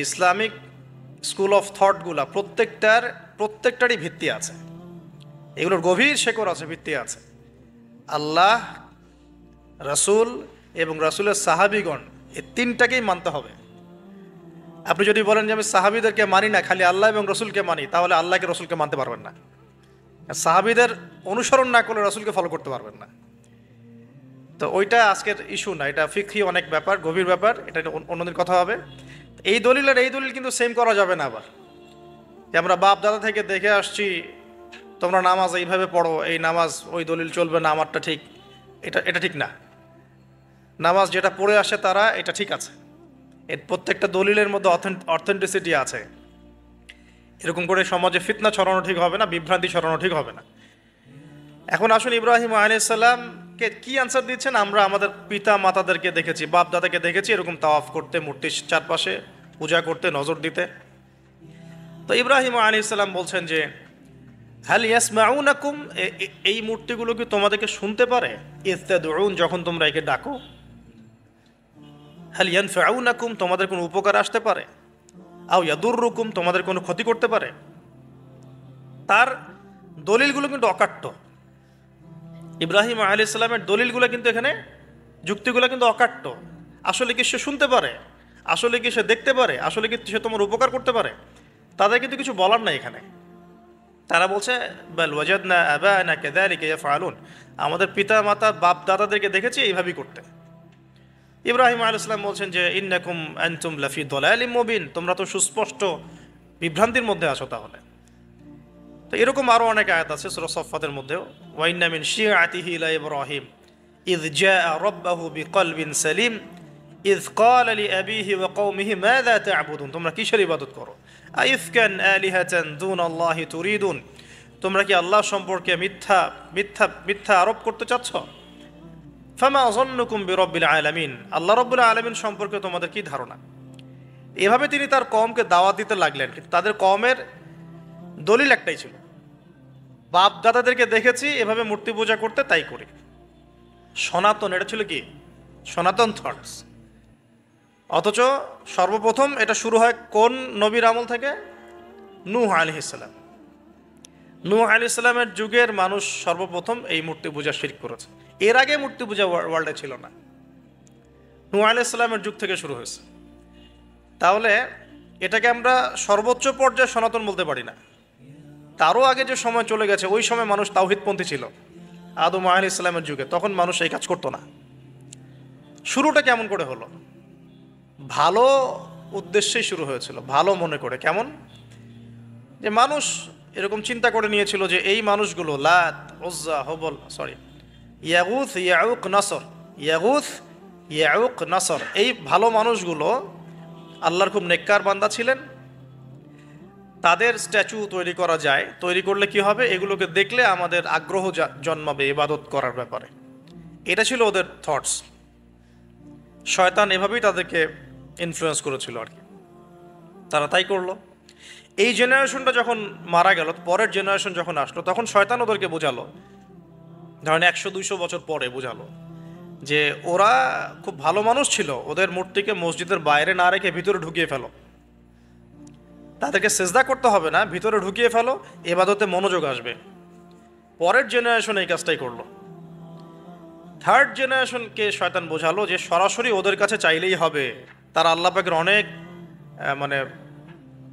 স্কুল অফ থটগুলা প্রত্যেকটারই ভিত্তি আছে, এগুলোর গভীর শেকড় আছে, ভিত্তি আছে। আল্লাহ, রাসূল এবং রাসূলের সাহাবীগণ, এই তিনটাকেই মানতে হবে। আপনি যদি বলেন যে আমি সাহাবীদেরকে মানি না, খালি আল্লাহ এবং রসুলকে মানি, তাহলে আল্লাহকে রসুলকে মানতে পারবেন না। সাহাবীদের অনুসরণ না করলে রসুলকে ফলো করতে পারবেন না। তো ওইটা আজকের ইস্যু না, এটা ফিকহি অনেক ব্যাপার, গভীর ব্যাপার, এটা অন্যদিন কথা হবে। এই দলিল আর এই দলিল কিন্তু সেম করা যাবে না। আবার যে আমরা বাপ দাদা থেকে দেখে আসছি, তোমরা নামাজ এইভাবে পড়ো, এই নামাজ ওই দলিল চলবে না, আমারটা ঠিক, এটা ঠিক না। নামাজ যেটা পড়ে আসে তারা, এটা ঠিক আছে, এর প্রত্যেকটা দলিলের মধ্যে অথেন্টিসিটি আছে। এরকম করে সমাজে ফিতনা ছড়ানো ঠিক হবে না, বিভ্রান্তি ছড়ানো ঠিক হবে না। এখন আসুন, ইব্রাহিম আলাইহিস সালামকে কি আনসার দিচ্ছেন? আমরা আমাদের পিতা মাতাদেরকে দেখেছি, বাপ দাদাকে দেখেছি এরকম তাওয়াফ করতে, মূর্তির চারপাশে পূজা করতে, নজর দিতে। তো ইব্রাহিম আলাইহিস সালাম বলছেন যে হাল ইয়াসমাউনাকুম, এই মূর্তিগুলো কি তোমাদেরকে শুনতে পারে? ইস্তাদউন, যখন তোমরা একে ডাকো। হাল ইয়ানফাউনাকুম, তোমাদের কোনো উপকার আসতে পারে? আও ইয়াদুররুকুম, তোমাদের কোনো ক্ষতি করতে পারে? তার দলিলগুলো কিন্তু অকাট্য। ইব্রাহিম আলাইহিস সালামের দলিলগুলো কিন্তু এখানে, যুক্তিগুলো কিন্তু অকাট্য। আসলে কি সে শুনতে পারে? আসলে কি সে দেখতে পারে? আসলে কি সে তোমার উপকার করতে পারে? তাদের কিন্তু কিছু বলার নাই এখানে। তারা বলছে বাল ওয়াজাদনা আবানা কাযালিকা ইয়াফআলুন, আমাদের পিতা মাতা বাপ দাদাদেরকে দেখেছি এইভাবেই করতে। ইব্রাহিম আলাইহিস সালাম বলছেন যে ইন্নাকুম আনতুম লাফি দালালিম মুবিন, তোমরা তো সুস্পষ্ট বিভ্রান্তির মধ্যে আছো তাহলে। তো এরকম আরও অনেক আয়াত আছে সূরা সাফফাতের মধ্যেও, ওয়া ইন্না মিন শিআতিহি লা ইব্রাহিম ইয জাআ রাব্বাহু বিকলবিন সালিম ইয ক্বালা লিআবিহি ওয়া কওমিহি মাযা তা'বুদুন, তোমরা কিসের ইবাদত করো? আইফকান আলিহাতান দুনাল্লাহি তুরিদুন, তোমরা কি আল্লাহ সম্পর্কে মিথ্যা মিথ্যা মিথ্যা আরোপ করতে চাচ্ছ? ফামা যন্নুকুম বিরাব্বিল আলামিন, আল্লাহ রাব্বুল আলামিন সম্পর্কে তোমাদের কি ধারণা? এভাবে তিনি তার কওমকে দাওয়াত দিতে লাগলেন। কিন্তু তাদের কওমের দলিল একটাই ছিল, বাপ দাদাদেরকে দেখেছি এভাবে মূর্তি পূজা করতে, তাই করি। সনাতন, এটা ছিল কি সনাতন থটস। অথচ সর্বপ্রথম এটা শুরু হয় কোন নবীর আমল থেকে? নূহ আলাইহিস সালাম। নূহ আলাইহিস সালামের যুগের মানুষ সর্বপ্রথম এই মূর্তি পূজা শিরক করেছে। এর আগে মূর্তি পূজা ওয়ার্ল্ডে ছিল না, নূহ আলাইহিস সালামের যুগ থেকে শুরু হয়েছে। তাহলে এটাকে আমরা সর্বোচ্চ পর্যায়ে সনাতন বলতে পারি না। তারও আগে যে সময় চলে গেছে, ওই সময় মানুষ তাওহীদপন্থী ছিল, আদম আলাইহিস সালামের যুগে, তখন মানুষ এই কাজ করতো না। শুরুটা কেমন করে হলো? ভালো উদ্দেশ্যেই শুরু হয়েছিল, ভালো মনে করে। কেমন? যে মানুষ এরকম চিন্তা করে নিয়েছিল যে এই মানুষগুলো লাত, উজ্জা, হবল, ইয়াগুথ, ইয়াউক, নাসর, ইয়াগুথ, ইয়াউক, নাসর, এই ভালো মানুষগুলো আল্লাহর খুব নেককার বান্দা ছিলেন। তাদের স্ট্যাচু তৈরি করা যায়, তৈরি করলে কি হবে? এগুলোকে দেখলে আমাদের আগ্রহ জন্মাবে ইবাদত করার ব্যাপারে। এটা ছিল ওদের থটস। শয়তান এভাবেই তাদেরকে ইনফ্লুয়েন্স করেছিল আর কি, তারা তাই করলো। এই জেনারেশনটা যখন মারা গেল, পরের জেনারেশন যখন আসলো, তখন শয়তান ওদেরকে বোঝালো, ধরেন 100-200 বছর পরে বোঝালো যে ওরা খুব ভালো মানুষ ছিল, ওদের মূর্তিকে মসজিদের বাইরে না রেখে ভিতরে ঢুকিয়ে ফেলো, তাদেরকে সেজদা করতে হবে না, ভিতরে ঢুকিয়ে ফেলো, ইবাদতে মনোযোগ আসবে। পরের জেনারেশন এই কাজটাই করলো। থার্ড জেনারেশনকে শয়তান বোঝালো যে সরাসরি ওদের কাছে চাইলেই হবে, তারা আল্লাহ পাকের অনেক মানে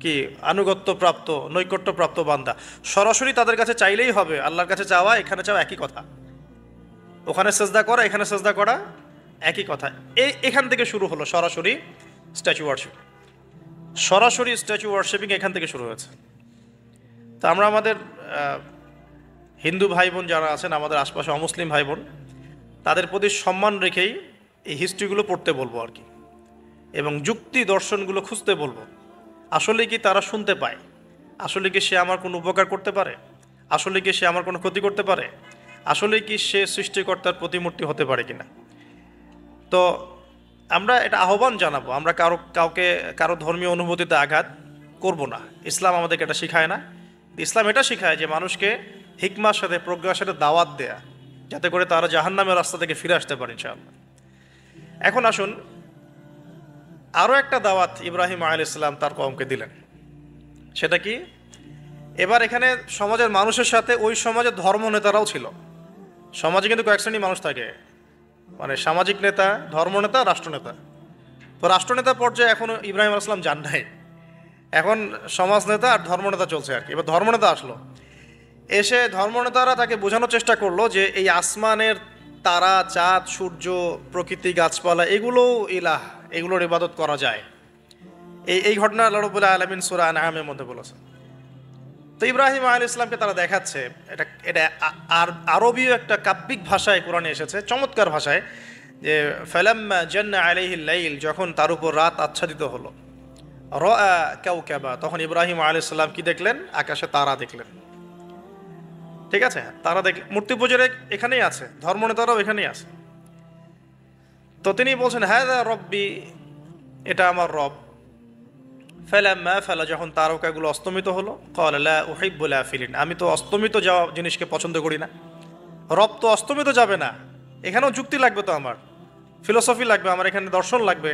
কি আনুগত্য প্রাপ্ত, নৈকট্য প্রাপ্ত বান্দা, সরাসরি তাদের কাছে চাইলেই হবে। আল্লাহর কাছে চাওয়া, এখানে চাওয়া একই কথা, ওখানে সেজদা করা, এখানে সেজদা করা একই কথা। এখান থেকে শুরু হলো সরাসরি স্ট্যাচু ওয়ার্শিপ। সরাসরি স্ট্যাচু ওয়ার্শিপিং এখান থেকে শুরু হয়েছে। তা আমরা আমাদের হিন্দু ভাই বোন যারা আছেন, আমাদের আশপাশে অমুসলিম ভাই বোন, তাদের প্রতি সম্মান রেখেই এই হিস্ট্রিগুলো পড়তে বলবো আর কি, এবং যুক্তি দর্শনগুলো খুঁজতে বলবো। আসলে কি তারা শুনতে পায়? আসলে কি সে আমার কোনো উপকার করতে পারে? আসলে কি সে আমার কোনো ক্ষতি করতে পারে? আসলে কি সে সৃষ্টিকর্তার প্রতিমূর্তি হতে পারে কিনা? তো আমরা এটা আহ্বান জানাবো, আমরা কারো ধর্মীয় অনুভূতিতে আঘাত করব না। ইসলাম আমাদেরকে এটা শিখায় না। ইসলাম এটা শিখায় যে মানুষকে হিকমার সাথে, প্রজ্ঞার সাথে দাওয়াত দেয়া, যাতে করে তারা জাহান্নামের রাস্তা থেকে ফিরে আসতে পারে ইনশাআল্লাহ। এখন আসুন, আরও একটা দাওয়াত ইব্রাহিম আলাইহিস সালাম তার কওমকে দিলেন। সেটা কি? এবার এখানে সমাজের মানুষের সাথে ওই সমাজের ধর্ম নেতারাও ছিল। সমাজে কিন্তু কয়েক শ্রেণী মানুষ থাকে, মানে সামাজিক নেতা, ধর্মনেতা, রাষ্ট্রনেতা। তো রাষ্ট্রনেতা পর্যায়ে এখনো ইব্রাহিম আলাইহিস সালাম যান নাই, এখন সমাজ নেতা আর ধর্মনেতা চলছে আর কি। এবার ধর্মনেতা আসলো, এসে ধর্মনেতারা তাকে বোঝানোর চেষ্টা করলো যে এই আসমানের তারা, চাঁদ, সূর্য, প্রকৃতি, গাছপালা এগুলোও ইলাহ, এগুলোর ইবাদত করা যায়। এই ঘটনা আল্লাহ রাব্বুল আলামিন সূরা আনআমের মধ্যে বলেছেন। তো ইব্রাহিম আলাইহিস সালামকে তারা দেখাচ্ছে, এটা আরবীয় একটা কাব্যিক ভাষায় কোরআনে এসেছে, চমৎকার ভাষায়, যে ফালাম্মা জান্না আলাইহিল লাইল, যখন তার উপর রাত আচ্ছাদিত হলো, রাআ কাওকাবা, তখন ইব্রাহিম আলাইহিস সালাম কি দেখলেন? আকাশে তারা দেখলেন। ঠিক আছে, তারা দেখলেন। মূর্তি পূজার এখানেই আছে, ধর্মনেতারাও এখানেই আছে। তো তিনি বলছেন হাযা রব্বি, এটা আমার রব। ফালাম্মা ফালা, যখন তারকাগুলো অস্তমিত হলো, ক্বালা লা উহিব্বুল আফিলিন, আমি তো অস্তমিত যাওয়া জিনিসকে পছন্দ করি না। রব তো অস্তমিত যাবে না, এখানেও যুক্তি লাগবে, তো আমার ফিলোসফি লাগবে, আমার এখানে দর্শন লাগবে,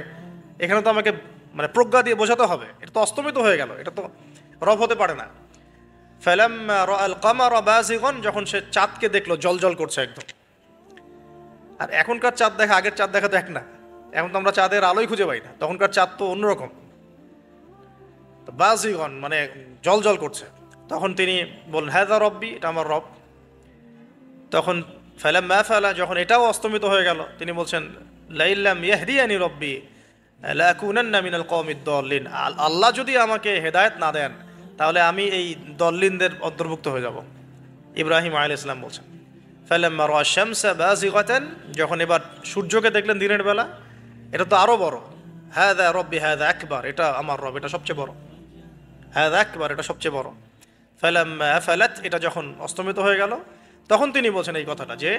এখানে তো আমাকে মানে প্রজ্ঞা দিয়ে বোঝাতে হবে। এটা তো অস্তমিত হয়ে গেল, এটা তো রব হতে পারে না। ফালাম্মা রাআল কামারা বাযিগান, যখন সে চাঁদকে দেখলো জলজল করছে একদম। আর এখনকার চাঁদ দেখা আগের চাঁদ দেখা তো এক না, এখন তো আমরা চাঁদের আলোই খুঁজে পাই না, তখনকার চাঁদ তো অন্যরকম। বাযিগান মানে জলজল করছে। তখন তিনি বললেন হাযা রব্বি, এটা আমার রব। তখন ফালাম্মা ফালা, যখন এটাও অস্তমিত হয়ে গেল, তিনি বলছেন লাইল্লাম ইয়াহদিয়ানি রব্বি লাকুনান্না মিনাল কওমিদ দাল্লিন, আল্লাহ যদি আমাকে হেদায়েত না দেন তাহলে আমি এই দল্লিনদের অন্তর্ভুক্ত হয়ে যাব। ইব্রাহিম আলাইহিস সালাম বলছেন ফালাম্মা রাআ শামসা বাযিগাতান, যখন এবার সূর্যকে দেখলেন দিনের বেলা, এটা তো আরো বড়। হাযা রব্বি হাযা আকবার, এটা আমার রব, এটা সবচেয়ে বড়। হাযা আকবার, এটা সবচেয়ে বড়। ফালাম্মা আফালাত, এটা যখন অস্তমিত হয়ে গেল, তখন তিনি বলছেন এই কথাটা যে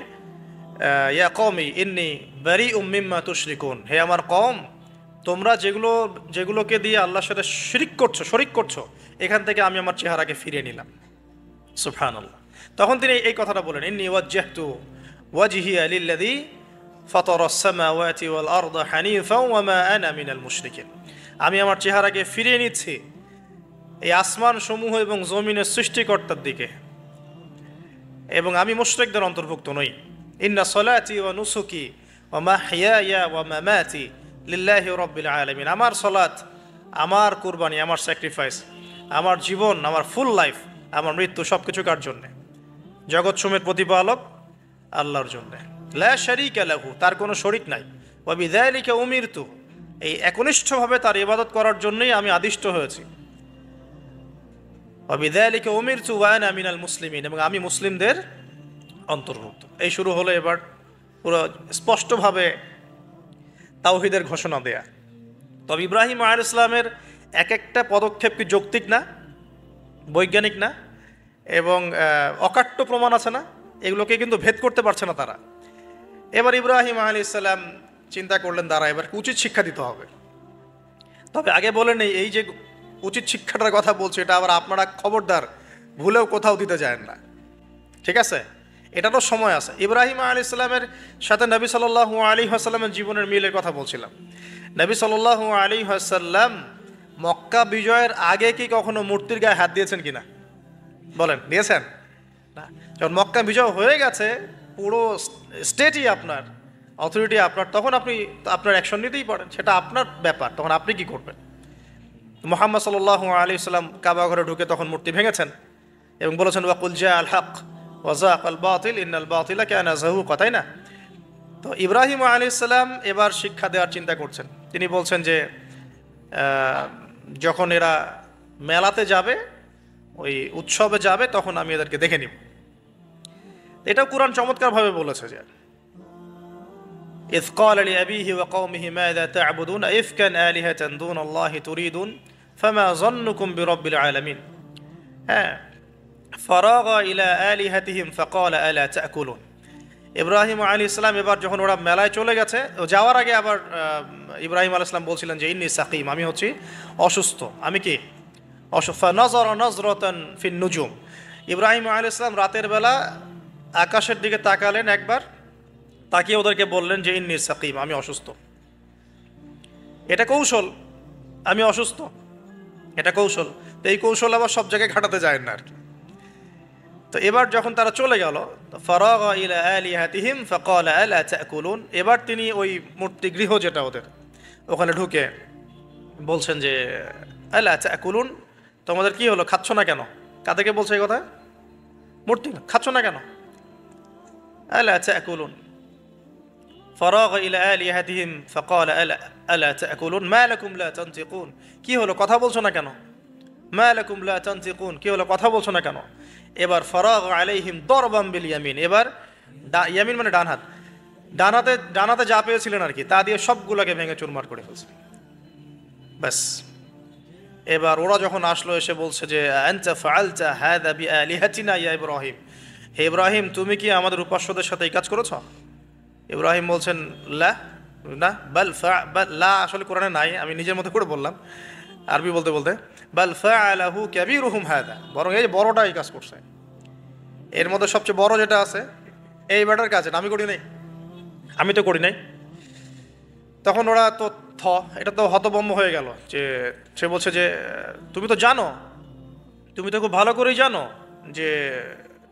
ইয়া কওমি ইন্নী বারিউম মিম্মা তুশরিকুন, হে আমার কওম, তোমরা যেগুলোকে দিয়ে আল্লাহর সাথে শরিক করছো, এখান থেকে আমি আমার চেহারাকে ফিরিয়ে নিলাম। সুবহানাল্লাহ। তখন তিনি এই কথাটা বলেন ইন্নী ওয়াজ্জাহতু ওয়াজহিয়া লিল্লাযী ফাতারাস সামাওয়াতি ওয়াল আরদা হানিফা ওয়া মা আনা মিনাল মুশরিকিন, আমি আমার চেহারাকে ফিরিয়ে নিচ্ছি এই আসমান সমূহ এবং জমিনের সৃষ্টিকর্তার দিকে, এবং আমি মুশরিকদের অন্তর্ভুক্ত নই। ইন্না সলাতি ওয়া নুসুকি ওয়া মাহইয়ায়া ওয়া মামাতি লিল্লাহি রাব্বিল আলামিন, আমার সলাত, আমার কুরবানি, আমার স্যাক্রিফাইস, আমার জীবন, আমার ফুল লাইফ, আমার মৃত্যু সবকিছু কার জন্যে? জগৎ সমূহের প্রতিপালক আল্লাহর জন্যে। লা শারীকা লাহু, তার কোনো শরিক নাই। ওয়া বিযালিকা উমিরতু, এই একনিষ্ঠভাবে তার ইবাদত করার জন্যই আমি আদিষ্ট হয়েছি। ওয়া বিযালিকা উমিরতু ওয়া আনা মিনাল মুসলিমিন, এবং আমি মুসলিমদের অন্তর্ভুক্ত। এই শুরু হলো এবার পুরো স্পষ্টভাবে তাওহীদের ঘোষণা দেয়া। তবে ইব্রাহিম আলাইহিস সালামের এক একটা পদক্ষেপ কি যৌক্তিক না, বৈজ্ঞানিক না, এবং অকাট্য প্রমাণ আছে না, এগুলোকে কিন্তু ভেদ করতে পারছে না তারা। এবার ইব্রাহিম আলাইহিস সালাম চিন্তা করলেন তারা এবার উচিত শিক্ষা দিতে হবে। তবে আগে বলেন এই যে উচিত শিক্ষাটার কথা বলছে, এটা আবার আপনারা খবরদার ভুলেও কোথাও দিতে যায় না, ঠিক আছে? এটারও সময় আছে। ইব্রাহিম আলাইহিস সালামের সাথে নবী সাল্লাল্লাহু আলাইহি ওয়াসাল্লামের জীবনের মিলের কথা বলছিলাম। নবী সাল্লাল্লাহু আলাইহি ওয়াসাল্লাম মক্কা বিজয়ের আগে কি কখনো মূর্তির গায়ে হাত দিয়েছেন কিনা বলেন? দিয়েছেন না। যখন মক্কা বিজয় হয়ে গেছে, পুরো স্টেটই আপনার, অথরিটি আপনার, তখন আপনি আপনার অ্যাকশন নিতেই পারেন, সেটা আপনার ব্যাপার, তখন আপনি কি করবেন? মুহাম্মদ সাল্লাল্লাহু আলাইহি ওয়াসাল্লাম কাবা ঘরে ঢুকে তখন মূর্তি ভেঙেছেন এবং বলেছেন ওয়াকুল জাআল হক ওয়া যাকাল বাতিল ইন্নাল বাতিলা কানা যাহুকা, তাই না? তো ইব্রাহিম আলাইহিস সালাম এবার শিক্ষা দেওয়ার চিন্তা করছেন। তিনি বলছেন যে যখন এরা মেলাতে যাবে, ওই উৎসবে যাবে, তখন আমি এদেরকে দেখে নিব। এটাও কুরআন চমৎকারভাবে বলেছে যে ইয ক্বালা লিআবিহি ওয়া কওমিহি মাযা তা'বুদুন আইফকান আলিহাতান দুনাল্লাহি তুরিদুন ফামা যান্নুকুম বিরাব্বিল আলামিন। হ্যাঁ, ফারাগা ইলা আলিহাতিহিম ফাকালা আলা তা'কুলুন। ইব্রাহিম আলাইহিস সালাম এবার যখন ওরা মেলায় চলে গেছে, যাওয়ার আগে আবার ইব্রাহিম আলাইহিস সালাম বলছিলেন যে ইন্নী সাকিম, আমি হচ্ছি অসুস্থ। আমি কি অসুস্থ? নাযারা নাযরাতান ফিন নুজুম, ইব্রাহিম আলাইহিস সালাম রাতের বেলা আকাশের দিকে তাকালেন একবার, তাকিয়ে ওদেরকে বললেন যে ইন্নী সাকিম, আমি অসুস্থ। এটা কৌশল, আমি অসুস্থ, এটা কৌশল। তো এই কৌশল আবার সব জায়গায় খাটাতে যায় না আর কি। তো এবার যখন তারা চলে গেল, ফারাগা ইলা আলিহাতিহিম ফাকালা আলা তাকুলুন, এবার তিনি ওই মূর্তি গৃহ যেটা ওদের, ওখানে ঢুকে বলছেন যে আলা তাকুলুন, তোমাদের কি হলো, খাচ্ছ না কেন? কাদেরকে বলছে এই কথা? মূর্তি, খাচ্ছ না কেন? আলা তাকুলুন, ফারাগা ইলা আলিহাতিহিম ফাকালা আলা তাকুলুন মা লাকুম লা তানতিকুন, কি হলো, কথা বলছো না কেন? মা লাকুম লা তানতিকুন, কি হলো, কথা বলছো না কেন? এবার ফারাগা আলাইহিম দরবাম বিল ইয়ামিন, এবার ইয়ামিন মানে ডান হাত, ডানাতে যা পেয়েছিলেন আর কি, তা দিয়ে সবগুলোকে ভেঙে চুরমার করে ফেলছে। ব্যাস, এবার ওরা যখন আসলো এসে বলছে যে আনতা ফাআলতা হাযা বিআলিহাতিনা ইয়া ইব্রাহিম, হে ইব্রাহিম তুমি কি আমাদের উপাস্যদের সাথে এই কাজ করেছো? ইব্রাহিম বলছেন লা, না, বাল লা আসলে কোরআনে নাই, আমি নিজের মতো করে বললাম আরবি বলতে বলতে, বাল ফাআলাহু কাবীরুহুম হাযা, বরং এই বড়টা এই কাজ করছে, এর মধ্যে সবচেয়ে বড় যেটা আছে এই ব্যাটার কাজ, আমি করি নাই, আমি তো করি নাই। তখন ওরা তো এটা তো হতভম্ব হয়ে গেল, যে সে বলছে যে তুমি তো জানো, তুমি তো খুব ভালো করেই জানো যে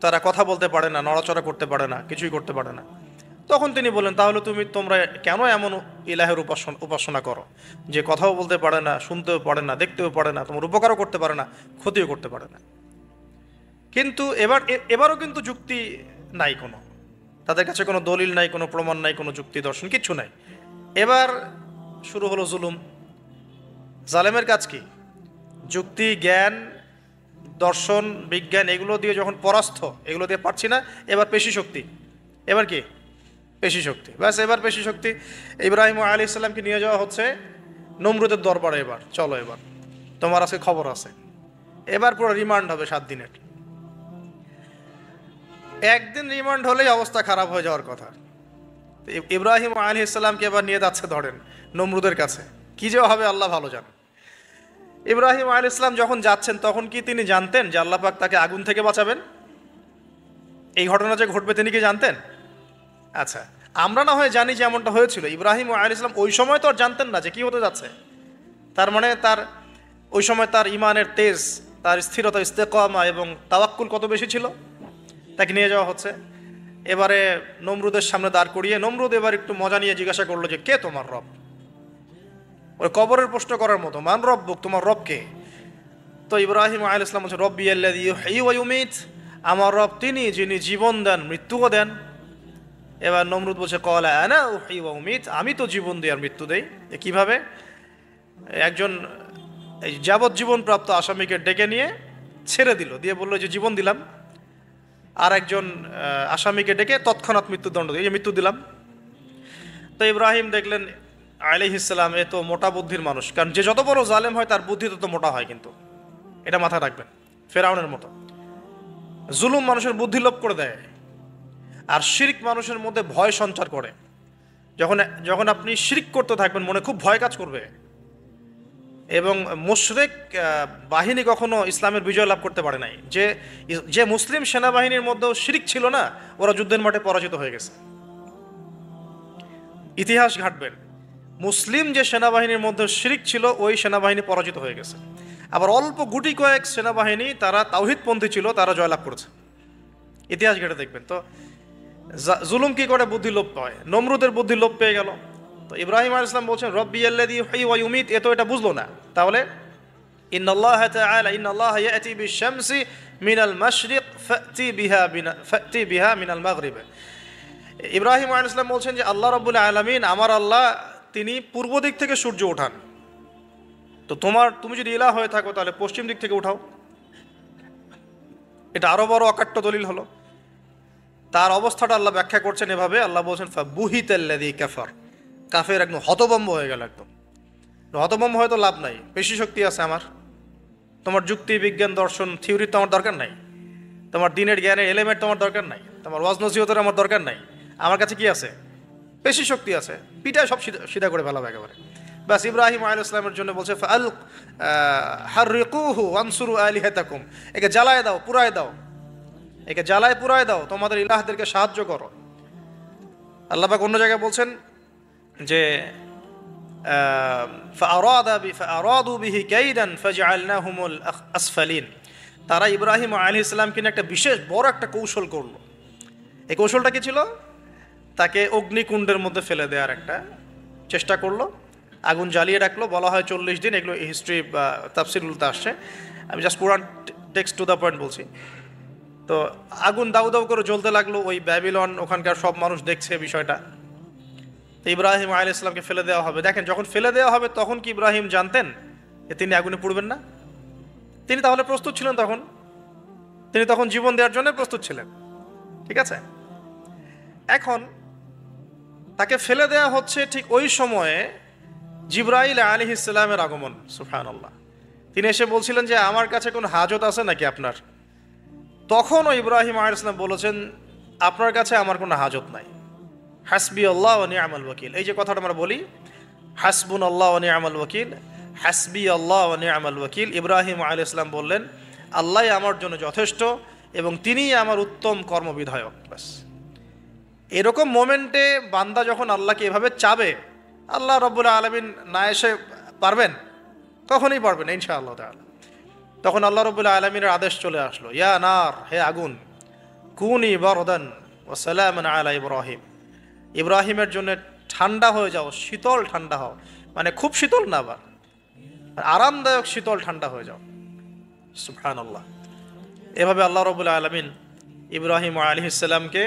তারা কথা বলতে পারে না, নড়াচড়া করতে পারে না, কিছুই করতে পারে না। তখন তিনি বললেন তাহলে তোমরা কেন এমন ইলাহের উপাসনা করো যে কথাও বলতে পারে না, শুনতেও পারে না, দেখতেও পারে না, তোমার উপকারও করতে পারে না, ক্ষতিও করতে পারে না। কিন্তু এবারও কিন্তু যুক্তি নাই, কোনো তাদের কাছে কোনো দলিল নাই, কোনো প্রমাণ নাই, কোনো যুক্তি দর্শন কিচ্ছু নাই। এবার শুরু হলো জুলুম। জালেমের কাজ কি? যুক্তি, জ্ঞান, দর্শন, বিজ্ঞান এগুলো দিয়ে যখন পরাস্ত, এগুলো দিয়ে পারছি না, এবার পেশি শক্তি। এবার কি? পেশি শক্তি। ব্যাস, এবার পেশি শক্তি। ইব্রাহিম আলাইহিস সালামকে নিয়ে যাওয়া হচ্ছে নমরুদের দরবারে। এবার চলো, এবার তোমার আজকে খবর আছে। এবার পুরো রিমান্ড হবে 7 দিনের। একদিন রিমান্ড হলেই অবস্থা খারাপ হয়ে যাওয়ার কথা। ইব্রাহিম আলাইহিস সালামকে এবার নিয়ে যাচ্ছে ধরেন নমরুদের কাছে, কি যে হবে আল্লাহ ভালো জান। ইব্রাহিম আলাইহিস সালাম যখন যাচ্ছেন তখন কি তিনি জানতেন যে আল্লাহ পাক তাকে আগুন থেকে বাঁচাবেন? এই ঘটনা যে ঘটবে তিনি কি জানতেন? আচ্ছা, আমরা না হয় জানি যে এমনটা হয়েছিল, ইব্রাহিম আলাইহিস সালাম ওই সময় তো আর জানতেন না যে কি হতে যাচ্ছে। তার মানে তার ওই সময় তার ইমানের তেজ, তার স্থিরতা, ইস্তেকামা এবং তাওয়াক্কুল কত বেশি ছিল। তাকে নিয়ে যাওয়া হচ্ছে এবারে নমরুদের সামনে দাঁড় করিয়ে। নমরুদ এবার একটু মজা নিয়ে জিজ্ঞাসা করলো যে কে তোমার রব? ওই কবরের প্রশ্ন করার মতো, মান রব্বুক, তোমার রব কে? তো ইব্রাহিম আলাইহিস সালাম বলছে রব্বি আল্লাযী ইউহয়ী ওয়া ইউমীত, আমার রব তিনি যিনি জীবন দেন মৃত্যুও দেন। এবার নমরুদ বলছে ক্বালা আনা উহয়ী ওয়া উমীত, আমি তো জীবন দিই আর মৃত্যু দেই। কিভাবে? একজন এই যাবজ্জীবন প্রাপ্ত আসামিকে ডেকে নিয়ে ছেড়ে দিল, দিয়ে বললো যে জীবন দিলাম। আর একজন আসামিকে ডেকে তৎক্ষণাৎ মৃত্যুদণ্ড দিয়ে মৃত্যু দিলাম। তো ইব্রাহিম দেখলেন আলাইহিস সালাম এ তো মোটা বুদ্ধির মানুষ, কারণ যে যত বড় জালেম হয় তার বুদ্ধি তত মোটা হয়, কিন্তু এটা মাথায় রাখবেন। ফেরাউনের মতো জুলুম মানুষের বুদ্ধি লোপ করে দেয়, আর শিরক মানুষের মধ্যে ভয় সঞ্চার করে। যখন আপনি শিরক করতে থাকবেন মনে খুব ভয় কাজ করবে। এবং মুশরিক বাহিনী কখনো ইসলামের বিজয় লাভ করতে পারে নাই। যে মুসলিম সেনাবাহিনীর মধ্যেও শিরক ছিল না, ওরা যুদ্ধের মাঠে পরাজিত হয়ে গেছে। ইতিহাস ঘাটবেন, মুসলিম যে সেনাবাহিনীর মধ্যে শিরক ছিল ওই সেনাবাহিনী পরাজিত হয়ে গেছে। আবার অল্প গুটি কয়েক সেনাবাহিনী তারা তাওহীদপন্থী ছিল, তারা জয়লাভ করেছে। ইতিহাস ঘেটে দেখবেন। তো জুলুম কি করে? বুদ্ধি লোপ পায়। নমরুদের বুদ্ধি লোপ পেয়ে গেল। তো ইব্রাহিম আলাইহিস সালাম বলছেন রব্বি আল্লাযী ইউহয়ী ওয়া ইউমীত, এ তো এটা বুঝলো না। তাহলে ইন্নাল্লাহা তাআলা ইন্নাল্লাহা ইয়াতি বিশ-শামসি মিনাল মাশরিক ফাতি বিহা মিনাল মাগরিব। ইব্রাহিম আলাইহিস সালাম বলছেন যে আল্লাহ রাব্বুল আলামিন, আমার আল্লাহ তিনি পূর্ব দিক থেকে সূর্য ওঠান। তো তুমি যদি ইলাহ হয়ে থাকো তাহলে পশ্চিম দিক থেকে উঠাও। এটা আরো বড় অকাট্য দলিল হলো। তার অবস্থাটা আল্লাহ ব্যাখ্যা করছেন এভাবে, আল্লাহ বলছেন ফাবুহিতাল্লাযী কাফার, কাফের একদম হতভম্ব হয়ে গেল। একদম হতভম্ব হয়তো লাভ নাই, পেশি শক্তি আছে আমার, তোমার যুক্তি, বিজ্ঞান, দর্শন, থিওরি তো আমার দরকার নাই, তোমার দিনের জ্ঞানের এলিমেন্ট তোমার দরকার নাই, তোমার ওয়াজ নসিহতের আমার দরকার নাই। আমার কাছে কি আছে? পেশি শক্তি আছে, পিটায় সব সিধা করে ফেলাবে একেবারে। ব্যাস, ইব্রাহিম আলাইহিস সালামের জন্য বলছে ফাল হাররিকুহু ওয়ানসুরু আলিহাতাকুম, একে জ্বালায় দাও, পুরায় দাও, একে জ্বালায় পুরায় দাও, তোমাদের ইলাহদেরকে সাহায্য করো। আল্লাহ পাক অন্য জায়গায় বলছেন যে فأرادوا به كيدا فجعلناهم الأسفلين। তারা ইব্রাহিম আলাইহিস সালামকে নিয়ে একটা বিশেষ বড় একটা কৌশল করলো। এই কৌশলটা কি ছিল? তাকে অগ্নিকুণ্ডের মধ্যে ফেলে দেওয়ার একটা চেষ্টা করলো, আগুন জ্বালিয়ে রাখলো। বলা হয় 40 দিন, এগুলো হিস্ট্রি বা তাফসীরগুলোতে আসছে, আমি just Quran text to the point বলছি। তো আগুন দাউ দাউ করে জ্বলতে লাগলো, ওই ব্যাবিলন ওখানকার সব মানুষ দেখছে বিষয়টা। তো ইব্রাহিম আলাইহিস সালামকে ফেলে দেওয়া হবে। দেখেন, যখন ফেলে দেওয়া হবে তখন কি ইব্রাহিম জানতেন যে তিনি আগুনে পুড়বেন না? তিনি তাহলে প্রস্তুত ছিলেন, তিনি তখন জীবন দেওয়ার জন্য প্রস্তুত ছিলেন। ঠিক আছে, এখন তাকে ফেলে দেওয়া হচ্ছে, ঠিক ওই সময়ে জিবরাইল আলাইহিস সালামের আগমন। সুবহানাল্লাহ। তিনি এসে বলছিলেন যে আমার কাছে কোনো হাজত আছে নাকি আপনার? তখনও ইব্রাহিম আলাইহিস সালাম বলেছেন আপনার কাছে আমার কোনো হাজত নাই। হাসবি আল্লাহ ওয়া নি'মাল ওয়াকিল, এই যে কথাটা আমরা বলি, হাসবুন আল্লাহ ওয়া নি'মাল ওয়াকিল, হাসবি আল্লাহ ওয়া নি'মাল ওয়াকিল। ইব্রাহিম আলাইহিস সালাম বললেন আল্লাহই আমার জন্য যথেষ্ট এবং তিনিই আমার উত্তম কর্মবিধায়ক। ব্যাস, এরকম মোমেন্টে বান্দা যখন আল্লাহকে এভাবে চাবে, আল্লাহ রাব্বুল আলামিন না এসে পারবেন? কখনোই পারবেন না ইনশাআল্লাহ তাআলা। তখন আল্লাহ রাব্বুল আলামিনের আদেশ চলে আসলো, ইয়া নার, হে আগুন, কুনি বারদান ওয়া সালামান আলা ইব্রাহিম, ইব্রাহিমের জন্য ঠান্ডা হয়ে যাও, শীতল ঠান্ডা হও, মানে খুব শীতল না, আবার আরামদায়ক শীতল ঠান্ডা হয়ে যাও। সুবহানাল্লাহ। এভাবে আল্লাহ রাব্বুল আলামিন ইব্রাহিম আলাইহিস সালামকে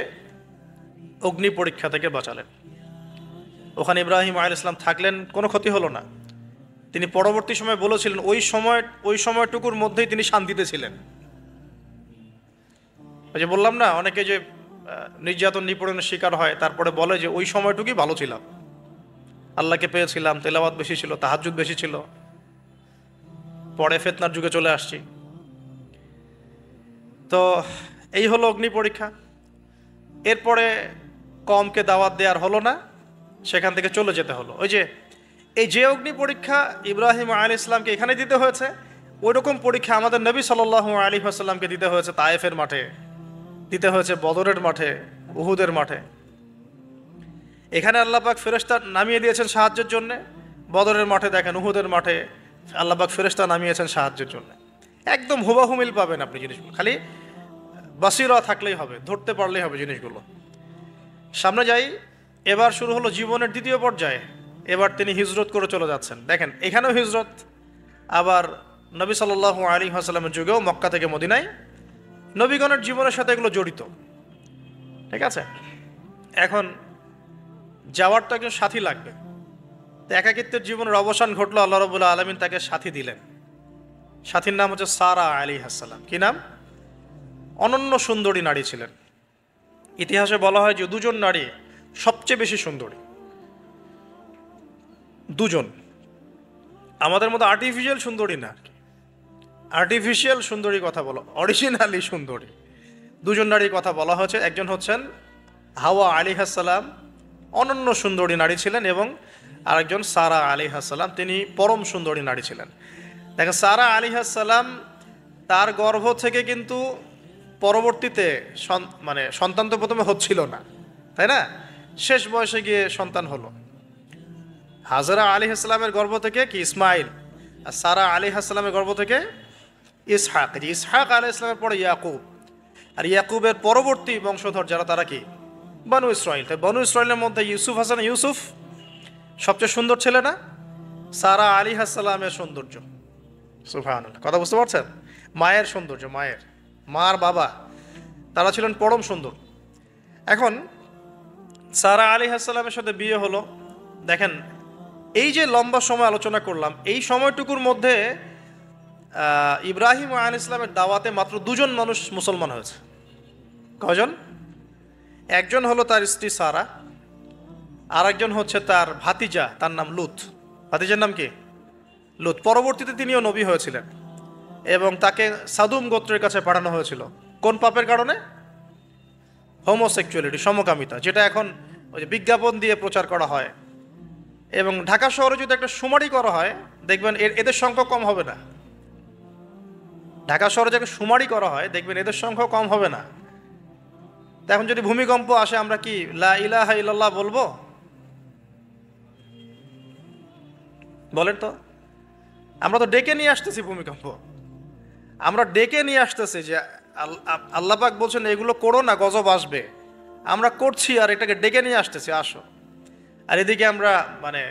অগ্নি পরীক্ষা থেকে বাঁচালেন। ওখানে ইব্রাহিম আলাইহিস সালাম থাকলেন, কোনো ক্ষতি হলো না। তিনি পরবর্তী সময় বলেছিলেন ওই সময়টুকুর মধ্যেই তিনি শান্তিতে ছিলেন। ওই যে বললাম না, অনেকে যে নির্যাতন নিপীড়নের শিকার হয় তারপরে বলে যে ওই সময়টুকুই ভালো ছিলাম, আল্লাহকে পেয়েছিলাম, তেলাওয়াত বেশি ছিল, তাহাজ্জুদ বেশি ছিল, পরে ফিতনার যুগে চলে আসছি। তো এই হলো অগ্নি পরীক্ষা। এরপরে কমকে দাওয়াত দেওয়ার হলো না, সেখান থেকে চলে যেতে হলো। ওই যে অগ্নি পরীক্ষা ইব্রাহিম আলাইহিস সালামকে এখানে দিতে হয়েছে, ওই রকম পরীক্ষা আমাদের নবী সাল্লাল্লাহু আলাইহি ওয়াসাল্লামকে দিতে হয়েছে তায়েফের মাঠে, দিতে হয়েছে বদরের মাঠে, উহুদের মাঠে। এখানে আল্লাহ পাক ফেরেশতা নামিয়ে দিয়েছেন সাহায্যের জন্য, বদরের মাঠে দেখেন, উহুদের মাঠে আল্লাহ পাক ফেরেশতা নামিয়েছেন সাহায্যের জন্য। একদম হুবাহু মিল পাবেন আপনি জিনিসগুলো, খালি বাসিরা থাকলেই হবে, ধরতে পারলেই হবে জিনিসগুলো। সামনে যাই, এবার শুরু হলো জীবনের দ্বিতীয় পর্যায়ে। এবার তিনি হিজরত করে চলে যাচ্ছেন। দেখেন, এখানেও হিজরত, আবার নবী সাল্লাল্লাহু আলাইহি ওয়াসাল্লামের যুগেও মক্কা থেকে মদিনায় নবীগণের জীবনের সাথে এগুলো জড়িত। ঠিক আছে, এখন যাওয়ার তো একজন সাথী লাগবে। তো একাকিত্বের জীবনের অবসান ঘটলো, আল্লাহ রাব্বুল আলামিন তাকে সাথী দিলেন। সাথীর নাম হচ্ছে সারা আলাইহিস সালাম। কি নাম? অনন্য সুন্দরী নারী ছিলেন। ইতিহাসে বলা হয় যে দুজন নারী সবচেয়ে বেশি সুন্দরী, দুজন। আমাদের মতো আর্টিফিশিয়াল সুন্দরী না, আর্টিফিশিয়াল সুন্দরী কথা বলো, অরিজিনালি সুন্দরী দুজন নারীর কথা বলা হয়েছে। একজন হচ্ছেন হাওয়া আলাইহিস সালাম, অনন্য সুন্দরী নারী ছিলেন, এবং আরেকজন সারা আলাইহিস সালাম, তিনি পরম সুন্দরী নারী ছিলেন। দেখেন, সারা আলাইহিস সালাম, তার গর্ভ থেকে কিন্তু পরবর্তীতে মানে সন্তান তো প্রথমে হচ্ছিল না, তাই না? শেষ বয়সে গিয়ে সন্তান হলো। হাজরা আলাইহিস সালামের গর্ভ থেকে কি ইসমাইল, আর সারা আলাইহিস সালামের গর্ভ থেকে ইসহাক। ইসহাক আলাইহিস সালামের পরে ইয়াকুব, আর ইয়াকুবের পরবর্তী বংশধর যারা, তারা কি? বনু ইসরাইল। তাই বনু ইসরাইলের মধ্যে ইউসুফ হাসান, ইউসুফ সবচেয়ে সুন্দর ছেলে না? সারা আলাইহিস সালামের সৌন্দর্য, সুবহানাল্লাহ, কথা বুঝতে পারছেন? মায়ের সৌন্দর্য, মার বাবা, তারা ছিলেন পরম সুন্দর। এখন সারা আলাইহিস সালামের সাথে বিয়ে হলো। দেখেন, এই যে লম্বা সময় আলোচনা করলাম, এই সময়টুকুর মধ্যে ইব্রাহিম আলাইহিস সালামের দাওয়াতে মাত্র দুজন মানুষ মুসলমান হয়েছে। কজন? একজন হলো তার স্ত্রী সারা, আর একজন হচ্ছে তার ভাতিজা, তার নাম লুত। ভাতিজার নাম কি? লুত। পরবর্তীতে তিনিও নবী হয়েছিলেন এবং তাকে সাদুম গোত্রের কাছে পাঠানো হয়েছিল। কোন পাপের কারণে? হোমোসেক্সুয়ালিটি, সমকামিতা, যেটা এখন ওই যে বিজ্ঞাপন দিয়ে প্রচার করা হয়। এবং ঢাকা শহরে যদি একটা শুমারি করা হয়, দেখবেন এদের সংখ্যা কম হবে না। ঢাকা শহরে যাকে শুমারি করা হয়, দেখবেন এদের সংখ্যা কম হবে না। এখন যদি ভূমিকম্প আসে, আমরা কি লা ইলাহা ইল্লাল্লাহ বলবো? বলেন তো, আমরা তো ডেকে নিয়ে আসতেছি ভূমিকম্প, আমরা ডেকে নিয়ে আসতেছি যে আল্লাহ পাক বলছেন এগুলো করো না, গজব আসবে, আমরা করছি আর এটাকে ডেকে নিয়ে আসতেছি আসো। আর এদিকে আমরা মানে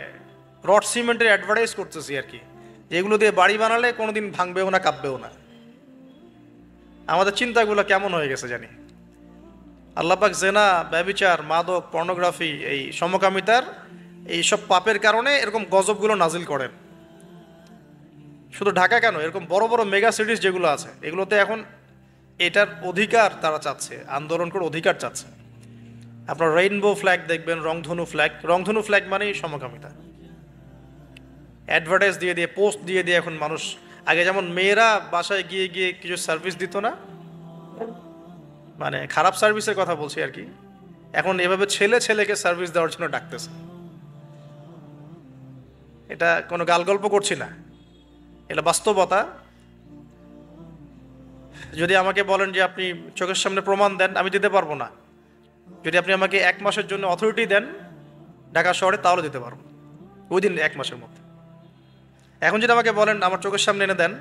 রড সিমেন্টের অ্যাডভার্টাইজ করতেছি আর কি, যে এগুলো দিয়ে বাড়ি বানালে কোনোদিন ভাঙবেও না, কাঁপবেও না। আমাদের চিন্তাগুলো কেমন হয়ে গেছে জানি। আল্লাহ পাক জেনা, ব্যভিচার, মাদক, পর্নোগ্রাফি, এই সমকামিতার এই সব পাপের কারণে এরকম গজবগুলো নাজিল করেন। শুধু ঢাকা কেন, এরকম বড় বড় মেগা সিটিজ যেগুলো আছে এগুলোতে এখন এটার অধিকার তারা চাচ্ছে, আন্দোলন করে অধিকার চাচ্ছে। আপনার রেইনবো ফ্ল্যাগ দেখবেন, রংধনু ফ্ল্যাগ, রংধনু ফ্ল্যাগ মানেই সমকামিতা। অ্যাডভার্টাইজ দিয়ে দিয়ে, পোস্ট দিয়ে দিয়ে এখন মানুষ, আগে যেমন মেয়েরা বাসায় গিয়ে গিয়ে কিছু সার্ভিস দিত না, মানে খারাপ সার্ভিসের কথা বলছি আর কি, এখন এভাবে ছেলে ছেলেকে সার্ভিস দেওয়ার জন্য ডাকতেছে। এটা কোনো গাল গল্প করছি না, এটা বাস্তবতা। যদি আমাকে বলেন যে আপনি চোখের সামনে প্রমাণ দেন, আমি দিতে পারবো না। যদি আপনি আমাকে 1 মাসের জন্য অথরিটি দেন ঢাকা শহরে, তাহলে দিতে পারবো উইদিন 1 মাসের মধ্যে। এখন যদি আমাকে বলেন আমার চোখের সামনে এনে দেন,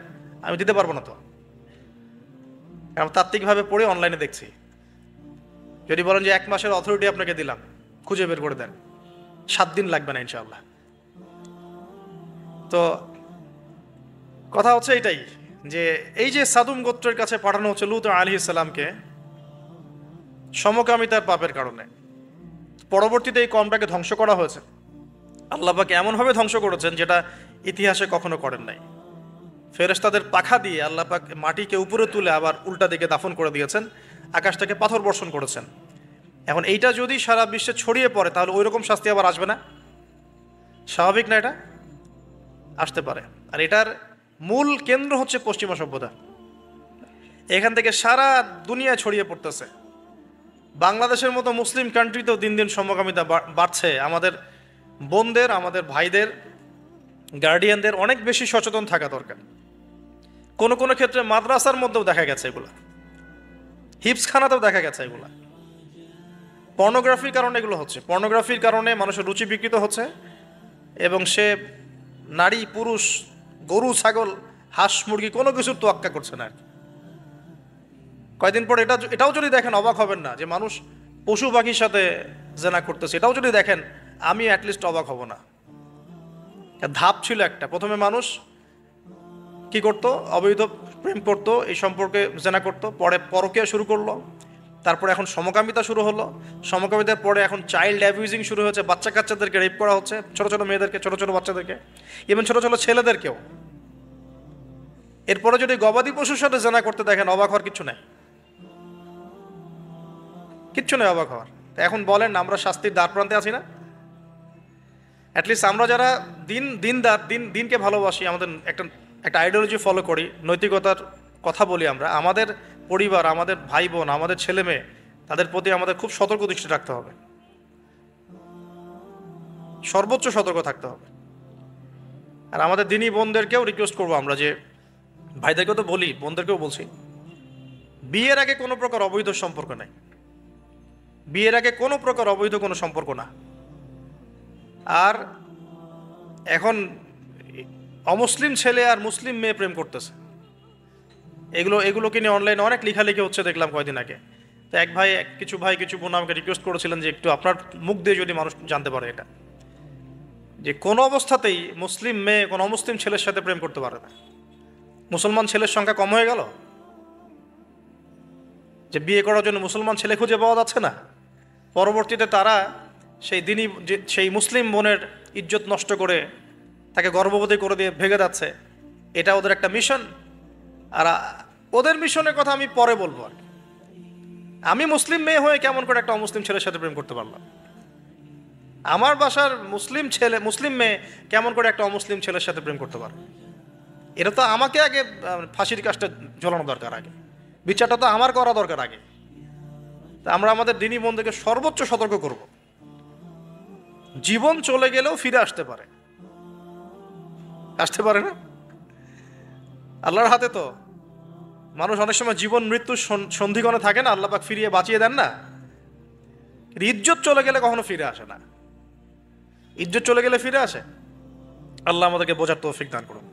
আমি দিতে পারবো না। তো আমি তাত্ত্বিকভাবে পড়ে অনলাইনে দেখছি। যদি বলেন যে 1 মাসের অথরিটি আপনাকে দিলাম, খুঁজে বের করে দেন, 7 দিন লাগবে না ইনশাআল্লাহ। তো কথা হচ্ছে এটাই, যে এই যে সাদুম গোত্রের কাছে পাঠানো হচ্ছে লূত আলাইহিস সালামকে সমকামিতার পাপের কারণে, পরবর্তীতে এই কওমটাকে ধ্বংস করা হয়েছে। আল্লাহ পাক এমনভাবে ধ্বংস করেছেন যেটা ইতিহাসে কখনো করেন নাই। ফেরেশতাদের পাখা দিয়ে আল্লাহ পাক মাটিকে উপরে তুলে আবার উল্টা দিকে দাফন করে দিয়েছেন, আকাশ থেকে পাথর বর্ষণ করেছেন। এখন এইটা যদি সারা বিশ্বে ছড়িয়ে পড়ে, তাহলে ওই রকম শাস্তি আবার আসবে না? স্বাভাবিক না? এটা আসতে পারে। আর এটার মূল কেন্দ্র হচ্ছে পশ্চিমা সভ্যতা। এখান থেকে সারা দুনিয়ায় ছড়িয়ে পড়তেছে। বাংলাদেশের মতো মুসলিম কান্ট্রিতেও দিন দিন সমকামিতা বাড়ছে। আমাদের বোনদের, আমাদের ভাইদের, গার্ডিয়ানদের অনেক বেশি সচেতন থাকা দরকার। কোনো কোনো ক্ষেত্রে মাদ্রাসার মধ্যেও দেখা গেছে এগুলা, হিপসখানাতেও দেখা গেছে এগুলা। পর্নোগ্রাফির কারণে এগুলো হচ্ছে, পর্নোগ্রাফির কারণে মানুষের রুচি বিকৃত হচ্ছে, এবং সে নারী পুরুষ, গরু ছাগল, হাঁস মুরগি কোনো কিছুর তোয়াক্কা করছে না। কয়দিন পর এটাও যদি দেখেন অবাক হবেন না, যে মানুষ পশু পাখির সাথে জেনা করতেছে। এটাও যদি দেখেন, আমি অ্যাটলিস্ট অবাক হব না। ধাপ ছিল একটা, প্রথমে মানুষ কি করতো, অবৈধ প্রেম করতো, এই সম্পর্কে জেনা করতো, পরে পরকীয়া শুরু করলো, তারপরে এখন সমকামিতা শুরু হলো, সমকামিতার পরে এখন চাইল্ড অ্যাবিউজিং শুরু হয়েছে, বাচ্চা কাচ্চাদেরকে রেপ করা হচ্ছে, ছোট ছোট মেয়েদেরকে, ছোট ছোট বাচ্চাদেরকে, ইভেন ছোট ছোট ছেলেদেরকেও। এরপরে যদি গবাদি পশুর সাথে জেনা করতে দেখেন, অবাক হওয়ার কিছু নেই, কিচ্ছু নেই অবাক হওয়ার। এখন বলেন, আমরা শাস্তির দ্বার প্রান্তে আছি না? অ্যাটলিস্ট আমরা যারা দিনকে ভালোবাসি, আমাদের একটা আইডিওলজি ফলো করি, নৈতিকতার কথা বলি, আমরা আমাদের পরিবার, আমাদের ভাই বোন, আমাদের ছেলে মেয়ে, তাদের প্রতি আমাদের খুব সতর্ক দৃষ্টি রাখতে হবে, সর্বোচ্চ সতর্ক থাকতে হবে। আর আমাদের দিনী বোনদেরকেও রিকোয়েস্ট করবো আমরা, যে ভাইদেরকেও তো বলি, বোনদেরকেও বলছি, বিয়ের আগে কোনো প্রকার অবৈধ সম্পর্ক নেই। বিয়ের আগে কোনো প্রকার অবৈধ কোনো সম্পর্ক না। আর এখন অমুসলিম ছেলে আর মুসলিম মেয়ে প্রেম করতেছে, এগুলোকে নিয়ে অনলাইনে অনেক লেখালেখি হচ্ছে, দেখলাম কয়েকদিন আগে। তো কিছু বোন আমাকে রিকোয়েস্ট করেছিলেন যে একটু আপনার মুখ দিয়ে যদি মানুষ জানতে পারে এটা, যে কোনো অবস্থাতেই মুসলিম মেয়ে কোনো অমুসলিম ছেলের সাথে প্রেম করতে পারে না। মুসলমান ছেলের সংখ্যা কম হয়ে গেল, যে বিয়ে করার জন্য মুসলমান ছেলে খুঁজে পাওয়া যাচ্ছে না। পরবর্তীতে তারা সেই মুসলিম বোনের ইজ্জত নষ্ট করে তাকে গর্ভবতী করে দিয়ে ভেগে যাচ্ছে। এটা ওদের একটা মিশন। আর ওদের মিশনের কথা আমি পরে বলবো। আর আমি মুসলিম মেয়ে হয়ে কেমন করে একটা অমুসলিম ছেলের সাথে প্রেম করতে পারলাম? আমার বাসার মুসলিম মেয়ে কেমন করে একটা অমুসলিম ছেলের সাথে প্রেম করতে পারে? এটা তো আমাকে আগে ফাঁসির কাজটা ঝোলানো দরকার, আগে বিচারটা তো আমার করা দরকার আগে। তা আমরা আমাদের দিনী বোনদেরকে সর্বোচ্চ সতর্ক করব। জীবন চলে গেলেও ফিরে আসতে পারে না? আল্লাহর হাতে তো। মানুষ অনেক সময় জীবন মৃত্যুর সন্ধিক্ষণে থাকে না, আল্লাহ পাক ফিরিয়ে বাঁচিয়ে দেন না। ইজ্জত চলে গেলে কখনো ফিরে আসে না। ইজ্জত চলে গেলে ফিরে আসে? আল্লাহ আমাদেরকে বোঝার তৌফিক দান করুন।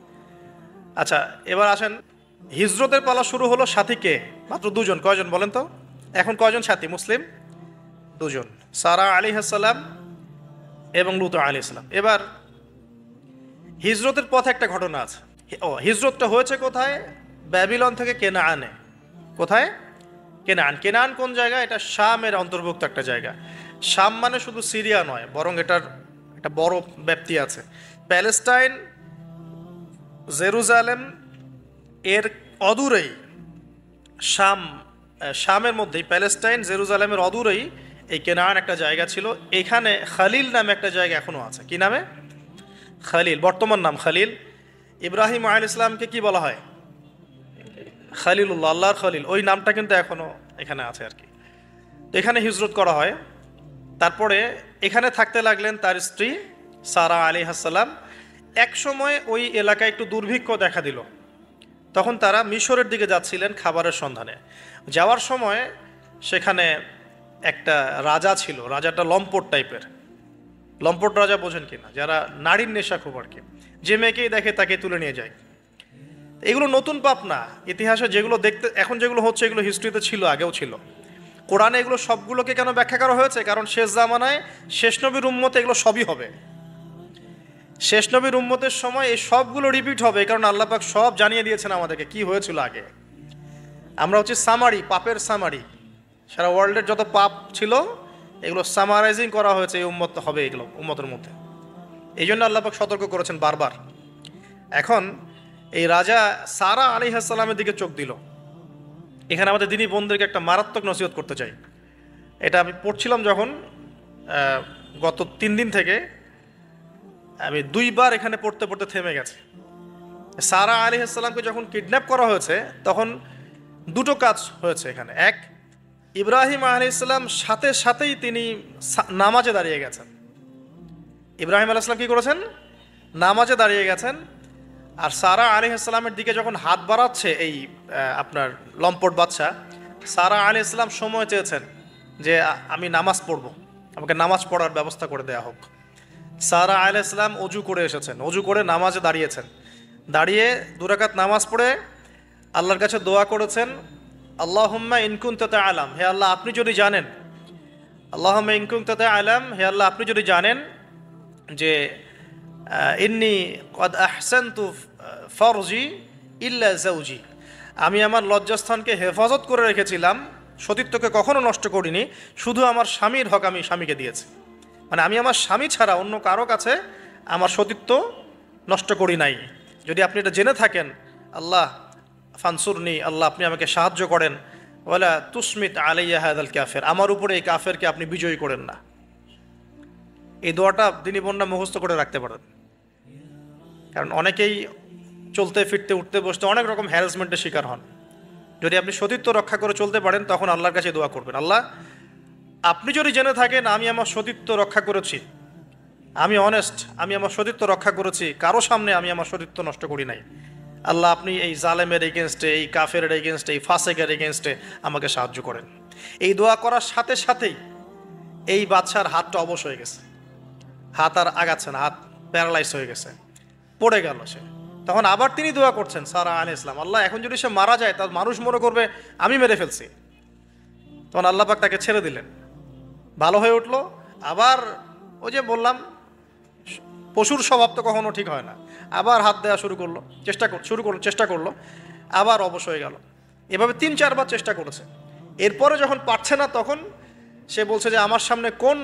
আচ্ছা, এবার আসেন, হিজরতের পালা শুরু হলো, সাথী কে? মাত্র দুজন। কয়জন বলেন তো? এখন কয়জন সাথী মুসলিম? দুজন, সারা আলাইহিস সালাম এবং লূত আলাইহিস সালাম। এবার হিজরতের পথে একটা ঘটনা আছে। হিজরতটা হয়েছে কোথায়? ব্যাবিলন থেকে কেনানে। কোথায়? কেনান। কেনান কোন জায়গা? এটা শামের অন্তর্ভুক্ত একটা জায়গা। শাম মানে শুধু সিরিয়া নয়, বরং এটার একটা বড় ব্যাপ্তি আছে। প্যালেস্টাইন, জেরুজালেম এর অদূরেই শামের মধ্যেই, প্যালেস্টাইন জেরুজালেমের অদূরেই এই কেনান একটা জায়গা ছিল। এখানে খালিল নামে একটা জায়গা এখনো আছে। কি নামে? খালিল, বর্তমান নাম খালিল। ইব্রাহিম আলাইহিস ইসলামকে কি বলা হয়? খালিলুল্লাহ, আল্লাহর খালিল। ওই নামটা কিন্তু এখনো এখানে আছে আর কি। তো এখানে হিজরত করা হয়। তারপরে এখানে থাকতে লাগলেন তার স্ত্রী সারা আলাইহিস সালাম। এক সময় ওই এলাকায় একটু দুর্ভিক্ষ দেখা দিল। তখন তারা মিশরের দিকে যাচ্ছিলেন খাবারের সন্ধানে। যাওয়ার সময় সেখানে একটা রাজা ছিল। রাজাটা লম্পট টাইপের। লম্পট রাজা বোঝেন কিনা? যারা নারীর নেশা খুব আর কি, যে মেয়েকেই দেখে তাকে তুলে নিয়ে যায়। এগুলো নতুন পাপ না। ইতিহাসে যেগুলো দেখতে এখন যেগুলো হচ্ছে, এগুলো হিস্ট্রিতে ছিল, আগেও ছিল। কোরআনে এগুলো সবগুলোকে কেন ব্যাখ্যা করা হয়েছে? কারণ শেষ জামানায় শেষ নবীর উম্মতে এগুলো সবই হবে। শেষ নবীর উম্মতের সময় এই সবগুলো রিপিট হবে, কারণ আল্লাহ পাক সব জানিয়ে দিয়েছেন আমাদেরকে কি হয়েছিল আগে। আমরা হচ্ছে সামারি, পাপের সামারি। সারা ওয়ার্ল্ডের যত পাপ ছিল এগুলো সামারাইজিং করা হয়েছে, এই উম্মত হবে এগুলো উম্মতের মধ্যে। এই জন্য আল্লাহ পাক সতর্ক করেছেন বারবার। এখন এই রাজা সারা আলাইহিস সালামের দিকে চোখ দিল। এখানে আমাদের দিনী বোনদেরকে একটা মারাত্মক নসিহত করতে চাই। এটা আমি পড়ছিলাম যখন, গত 3 দিন থেকে আমি 2বার এখানে পড়তে পড়তে থেমে গেছে। সারা আলাইহিস সালামকে যখন কিডন্যাপ করা হয়েছে তখন দুটো কাজ হয়েছে এখানে। এক, ইব্রাহিম আলাইহিস সালাম সাথে সাথেই তিনি নামাজে দাঁড়িয়ে গেছেন। ইব্রাহিম আলাইহিস সালাম কি করেছেন? নামাজে দাঁড়িয়ে গেছেন। আর সারা আলাইহিস সালামের দিকে যখন হাত বাড়াচ্ছে এই আপনার লম্পট বাদশা, সারা আলাইহিস সালাম সময় চেয়েছেন যে আমি নামাজ পড়ব, আমাকে নামাজ পড়ার ব্যবস্থা করে দেয়া হোক। সারা আলাইহিস সালাম অজু করে এসেছেন, অজু করে নামাজে দাঁড়িয়েছেন। দাঁড়িয়ে 2 রাকাত নামাজ পড়ে আল্লাহর কাছে দোয়া করেছেন, আল্লাহুম্মা ইন কুনতা তা'লাম, হে আল্লাহ আপনি যদি জানেন, আল্লাহুম্মা ইন কুনতা তা'লাম, হে আল্লাহ আপনি যদি জানেন যে ইন্নী কদ আহসানতু ফরজি ইল্লা যাওজি, আমি আমার লজ্জাস্থানকে হেফাজত করে রেখেছিলাম, সতীত্বকে কখনো নষ্ট করিনি, শুধু আমার স্বামীর হক আমি স্বামীকে দিয়েছি। মানে আমি আমার স্বামী ছাড়া অন্য কারো কাছে আমার সতীত্ব নষ্ট করি নাই। যদি আপনি এটা জেনে থাকেন, আল্লাহ ফানসুরনি, আল্লাহ আপনি আমাকে সাহায্য করেন, ওয়ালা তুসমিত আলাইয়া হাদাল কাফের, আমার উপরে এই কাফেরকে আপনি বিজয়ী করেন না। এই দোয়াটা দিনী বোনরা মুখস্থ করে রাখতে পারেন। কারণ অনেকেই চলতে ফিরতে উঠতে বসতে অনেক রকম হ্যারাসমেন্টের শিকার হন। যদি আপনি সতীত্ব রক্ষা করে চলতে পারেন তখন আল্লাহর কাছে দোয়া করবেন, আল্লাহ আপনি যদি জেনে থাকেন আমি আমার সতীত্ব রক্ষা করেছি, আমি অনেস্ট, আমি আমার সতীত্ব রক্ষা করেছি, কারো সামনে আমি আমার সতীত্ব নষ্ট করি নাই, আল্লাহ আপনি এই জালেমের এগেনস্টে, এই কাফের এগেনস্টে, এই ফাসেকের এগেনস্টে আমাকে সাহায্য করেন। এই দোয়া করার সাথে সাথেই এই বাদশার হাতটা অবশ হয়ে গেছে, হাত আর আগাচ্ছে না, হাত প্যারালাইজ হয়ে গেছে, পড়ে গেল সে। তখন আবার তিনি দোয়া করছেন সারা আলাইহিস সালাম, আল্লাহ এখন যদি সে মারা যায় তার মানুষ মনে করবে আমি মেরে ফেলছি। তখন আল্লাহ পাক তাকে ছেড়ে দিলেন, ভালো হয়ে উঠলো। আবার ওই যে বললাম পশুর স্বভাব তো কখনো ঠিক হয় না, আবার হাত দেওয়া চেষ্টা করলো, আবার অবশ হয়ে গেল। এভাবে 3-4 বার চেষ্টা করেছে। এরপরে যখন পারছে না তখন সে বলছে যে আমার সামনে কোন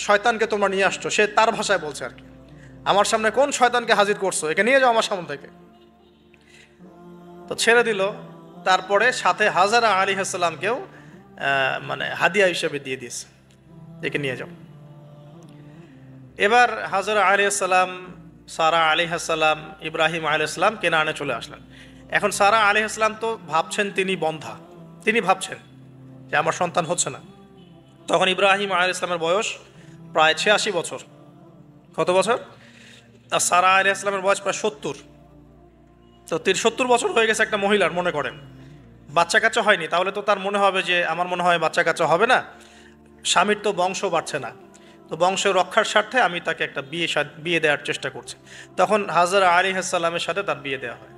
শয়তানকে তোমরা নিয়ে আসছো, সে তার ভাষায় বলছে আর কি, আমার সামনে কোন শয়তানকে হাজির করছো, একে নিয়ে যাও আমার সামনে থেকে। তো ছেড়ে দিল। তারপরে সাথে হাজারা আলাইহিস সালামকেও মানে হাদিয়া হিসেবে দিয়ে দিয়েছে, একে নিয়ে যাও। এবার হাজারা আলাইহিস সালাম, সারা আলাইহিস সালাম, ইব্রাহিম আলাইহিস সালাম কেনানে চলে আসলেন। এখন সারা আলাইহিস সালাম তো ভাবছেন তিনি বন্ধা, তিনি ভাবছেন যে আমার সন্তান হচ্ছে না। তখন ইব্রাহিম আলাইহিস সালামের বয়স প্রায় 86 বছর। কত বছর? আর সারা আলাইহিস সালামের বয়স প্রায় 70। তো 70 বছর হয়ে গেছে একটা মহিলার, মনে করেন বাচ্চা কাচ্চা হয়নি, তাহলে তো তার মনে হবে যে আমার মনে হয় বাচ্চা কাচ্চা হবে না, স্বামীর তো বংশ বাড়ছে না। তো বংশ রক্ষার স্বার্থে আমি তাকে একটা বিয়ে দেওয়ার চেষ্টা করছি। তখন হাজরা আলাইহিস সালামের সাথে তার বিয়ে দেওয়া হয়।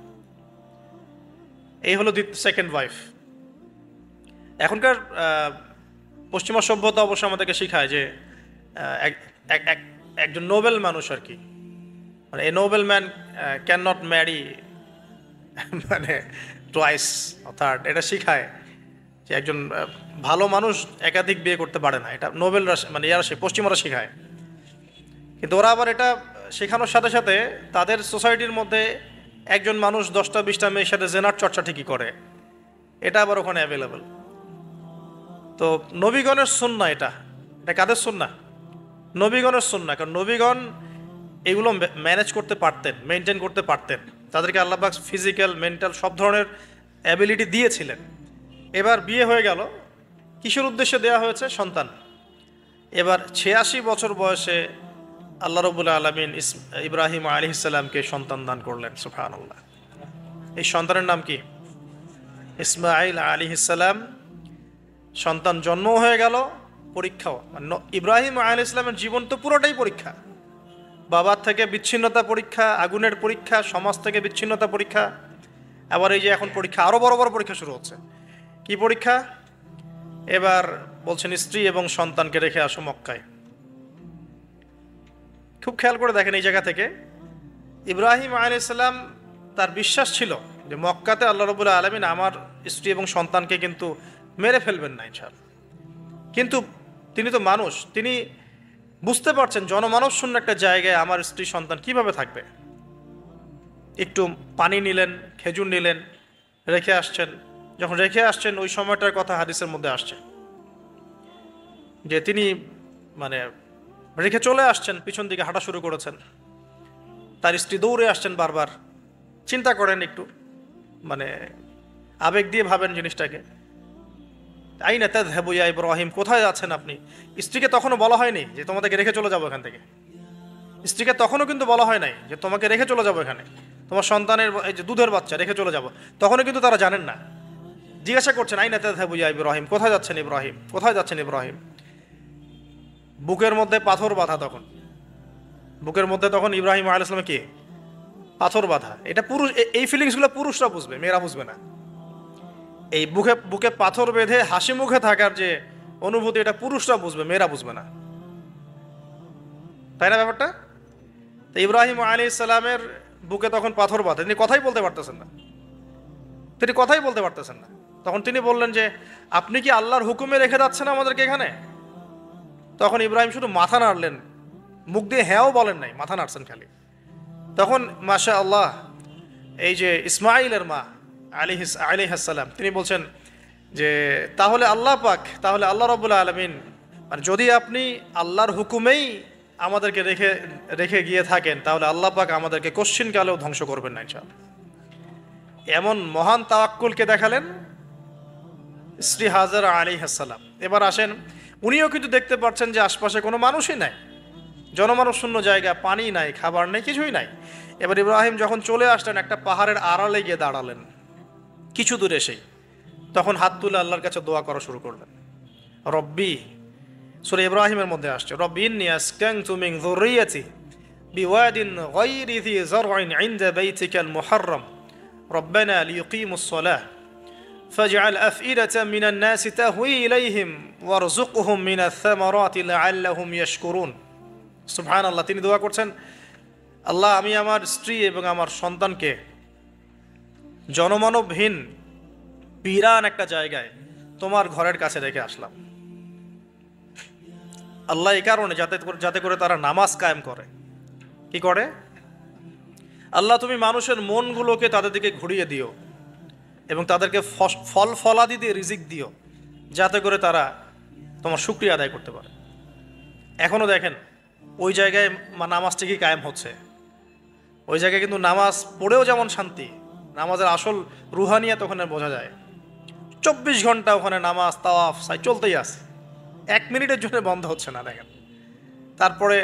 এই হলো সেকেন্ড ওয়াইফ। এখনকার পশ্চিমা সভ্যতা অবশ্য আমাদেরকে শেখায় যে একজন নোবেল মানুষ আর কি, মানে a noble man cannot marry মানে টুয়াইস থার্ড, এটা শিখায় যে একজন ভালো মানুষ একাধিক বিয়ে করতে পারে না। এটা নোবেলরা মানে পশ্চিমারা শেখায়। কিন্তু ওরা আবার এটা শেখানোর সাথে সাথে তাদের সোসাইটির মধ্যে একজন মানুষ 10টা-20টা মেয়ের সাথে জেনার চর্চা ঠিকই করে, এটা আবার ওখানে অ্যাভেলেবল। তো নবীগণের সুন্নাহ এটা কাদের সুন্নাহ? নবীগণের সুন্নাহ। কারণ নবীগণ এগুলো ম্যানেজ করতে পারতেন, মেনটেন করতে পারতেন। তাদেরকে আল্লাহ পাক ফিজিক্যাল, মেন্টাল সব ধরনের অ্যাবিলিটি দিয়েছিলেন। এবার বিয়ে হয়ে গেল, কিসের উদ্দেশ্যে দেওয়া হয়েছে? সন্তান। এবার 86 বছর বয়সে আল্লাহ রাব্বুল আলামিন ইব্রাহিম আলাইহিস সালামকে সন্তান দান করলেন। সুবহানাল্লাহ। এই সন্তানের নাম কি? ইসমাঈল আলাইহিস সালাম। সন্তান জন্ম হয়ে গেল, পরীক্ষাও। ইব্রাহিম আলাইহিস সালামের জীবন তো পুরোটাই পরীক্ষা। বাবার থেকে বিচ্ছিন্নতা পরীক্ষা, আগুনের পরীক্ষা, সমাজ থেকে বিচ্ছিন্নতা পরীক্ষা। আবার এই যে এখন পরীক্ষা, আরো বড় বড় পরীক্ষা শুরু হচ্ছে। কি পরীক্ষা? এবার বলছেন স্ত্রী এবং সন্তানকে রেখে আসো মক্কায়। খুব খেয়াল করে দেখেন, এই জায়গা থেকে ইব্রাহিম আলাইহিস সালাম তার বিশ্বাস ছিল যে মক্কাতে আল্লাহ রাব্বুল আলামিন আমার স্ত্রী এবং সন্তানকে কিন্তু মেরে ফেলবেন না ইনশাআল্লাহ। কিন্তু তিনি তো মানুষ, তিনি বুঝতে পারছেন জনমানব শূন্য একটা জায়গায় আমার স্ত্রী সন্তান কিভাবে থাকবে। একটু পানি নিলেন, খেজুর নিলেন, রেখে আসছেন। যখন রেখে আসছেন ওই সময়টার কথা হাদিসের মধ্যে আসছে যে তিনি মানে রেখে চলে আসছেন, পিছন দিকে হাঁটা শুরু করেছেন। তার স্ত্রী দৌড়ে আসছেন বারবার। চিন্তা করেন একটু, মানে আবেগ দিয়ে ভাবেন জিনিসটাকে। আইনা তাযহাবু ইয়া ইব্রাহিম, কোথায় যাচ্ছেন আপনি? স্ত্রীকে তখনও বলা হয়নি যে তোমাদেরকে রেখে চলে যাবো এখান থেকে। স্ত্রীকে তখনও কিন্তু বলা হয় নাই যে তোমাকে রেখে চলে যাবো এখানে, তোমার সন্তানের এই যে দুধের বাচ্চা রেখে চলে যাবো। তখনও কিন্তু তারা জানেন না। জিজ্ঞাসা করছেন আইনা তাযহাবু ইয়া ইব্রাহিম, কোথায় যাচ্ছেন ইব্রাহিম, কোথায় যাচ্ছেন ইব্রাহিম? বুকের মধ্যে পাথর বাঁধা তখন, বুকের মধ্যে তখন ইব্রাহিম আলাইহিস সালাম কি পাথর বাঁধা। এটা পুরুষ, এই ফিলিংসগুলো পুরুষরা বুঝবে, মেয়েরা বুঝবে না। এই বুকে বুকে পাথর বেঁধে হাসি মুখে থাকার যে অনুভূতি, এটা পুরুষরা বুঝবে, মেয়েরা বুঝবে না, তাই না ব্যাপারটা? তো ইব্রাহিম আলাইহিস সালামের বুকে তখন পাথর বাঁধা, তিনি কথাই বলতে পারতেছেন না, তখন তিনি বললেন যে আপনি কি আল্লাহর হুকুমে রেখে যাচ্ছেন আমাদেরকে এখানে? তখন ইব্রাহিম শুধু মাথা নাড়লেন, মুখ দিয়ে হ্যাঁও বলেন নাই, মাথা নাড়ছেন খালি। তখন মাশা আল্লাহ, এই যে ইসমাইলের মা আলাইহিস সালাম, তিনি বলছেন যে তাহলে আল্লাহ পাক, তাহলে আল্লাহ রাব্বুল আলামিন, মানে যদি আপনি আল্লাহর হুকুমেই আমাদেরকে রেখে গিয়ে থাকেন, তাহলে আল্লাহ পাক আমাদেরকে কশ্চিনকালেও ধ্বংস করবেন না ইনশাআল্লাহ। এমন মহান তাওয়াক্কুলকে দেখালেন শ্রী হাজরা আলাইহিস সালাম। এবার আসেন, উনিও কিন্তু দেখতে পাচ্ছেন যে আশপাশে কোনো মানুষই নাই, জনমানব শূন্য জায়গা, পানি নাই, খাবার নেই, কিছুই নাই। এবার ইব্রাহিম যখন চলে আসলেন, একটা পাহাড়ের আড়ালে গিয়ে দাঁড়ালেন কিছু দূরে এসেই, তখন হাত তুলে আল্লাহর কাছে দোয়া করা শুরু করলেন। রব্বি, সূরা ইব্রাহিমের মধ্যে আসছে, রব্বি ইন্নী আসকানতু মিন যুররিয়াতি বিওয়াদিন গায়রি যি যার'ইন ইনদা বাইতিকাল মুহাররম রব্বানা লিয়ুকিমুস সালাহ ফাজআল আফইদাতাম মিনান নাসি তাহওয়ি ইলাইহিম ওয়ারযুকহুম মিনাথ থামারাতি লাআল্লাহুম ইয়াশকুরুন। সুবহানাল্লাহ। তিনি দোয়া করছেন, আল্লাহ আমি আমার স্ত্রী এবং আমার সন্তানকে জনমানবহীন বিরান একটা জায়গায় তোমার ঘরের কাছে রেখে আসলাম। আল্লাহ এই কারণে যাতে করে তারা নামাজ কায়েম করে। কি করে? আল্লাহ তুমি মানুষের মনগুলোকে তাদের দিকে ঘুরিয়ে দিও এবং তাদেরকে ফল ফলাদি দিয়ে রিজিক দিও, যাতে করে তারা তোমার শুকরিয়া আদায় করতে পারে। এখনো দেখেন ওই জায়গায় নামাজ ঠিকই কায়েম হচ্ছে। ওই জায়গায় কিন্তু নামাজ পড়েও যেমন শান্তি, নামাজের আসল রুহানিয়াত ওখানে বোঝা যায়। 24 ঘন্টা ওখানে নামাজ, তাওয়াফ, সাই চলতেই আছে, 1 মিনিটের জন্য বন্ধ হচ্ছে না। দেখেন, তারপরে